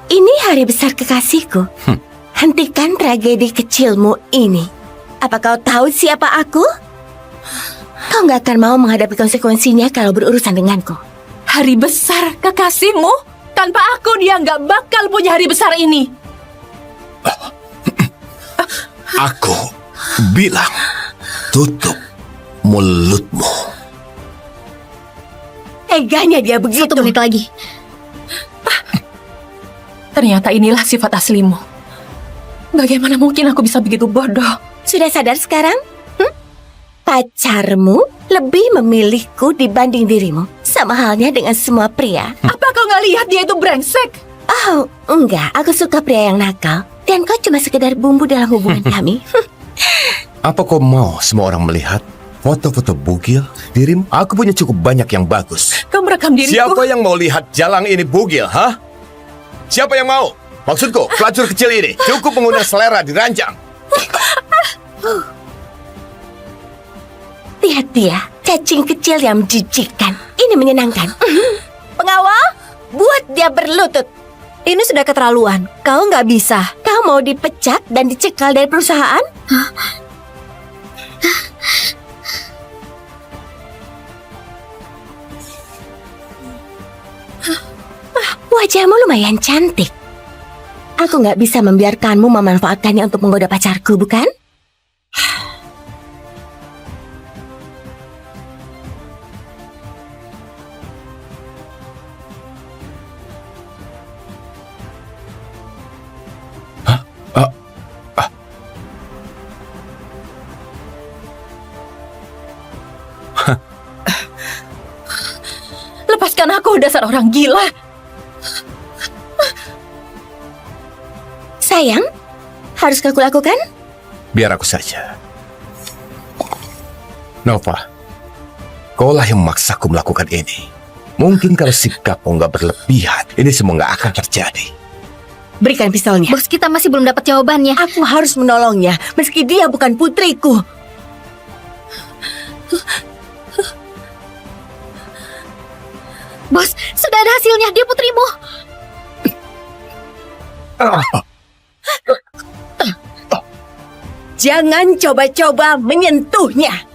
Ini hari besar kekasihku. Hentikan tragedi kecilmu ini. Apa kau tahu siapa aku? Kau gak akan mau menghadapi konsekuensinya kalau berurusan denganku. Hari besar kekasihmu? Tanpa aku dia nggak bakal punya hari besar ini. Aku bilang, tutup mulutmu. Teganya dia begitu. 1 menit lagi. Ternyata inilah sifat aslimu. Bagaimana mungkin aku bisa begitu bodoh? Sudah sadar sekarang? Pacarmu lebih memilihku dibanding dirimu. Sama halnya dengan semua pria. Apa kau nggak lihat dia itu brengsek? Oh, enggak. Aku suka pria yang nakal. Dan kau cuma sekedar bumbu dalam hubungan kami. Apa kau mau semua orang melihat foto-foto bugil dirimu? Aku punya cukup banyak yang bagus. Kau merekam diriku. Siapa yang mau lihat jalang ini bugil, ha? Siapa yang mau? Maksudku, pelacur kecil ini cukup mengundang selera diranjang. Lihat dia, cacing kecil yang menjijikkan. Ini menyenangkan. Pengawal, buat dia berlutut. Ini sudah keterlaluan. Kau nggak bisa. Kau mau dipecat dan dicekal dari perusahaan? Wajahmu lumayan cantik. Aku nggak bisa membiarkanmu memanfaatkannya untuk menggoda pacarku, bukan? Lepaskan aku, dasar orang gila. Sayang, haruskah kulakukan? Biar aku saja. Nova, kaulah yang memaksaku melakukan ini. Mungkin kalau sikapmu nggak berlebihan, ini semua nggak akan terjadi. Berikan pistolnya. Bos, kita masih belum dapat jawabannya. Aku harus menolongnya, meski dia bukan putriku. Bos, sudah ada hasilnya. Dia putrimu. Jangan coba-coba menyentuhnya.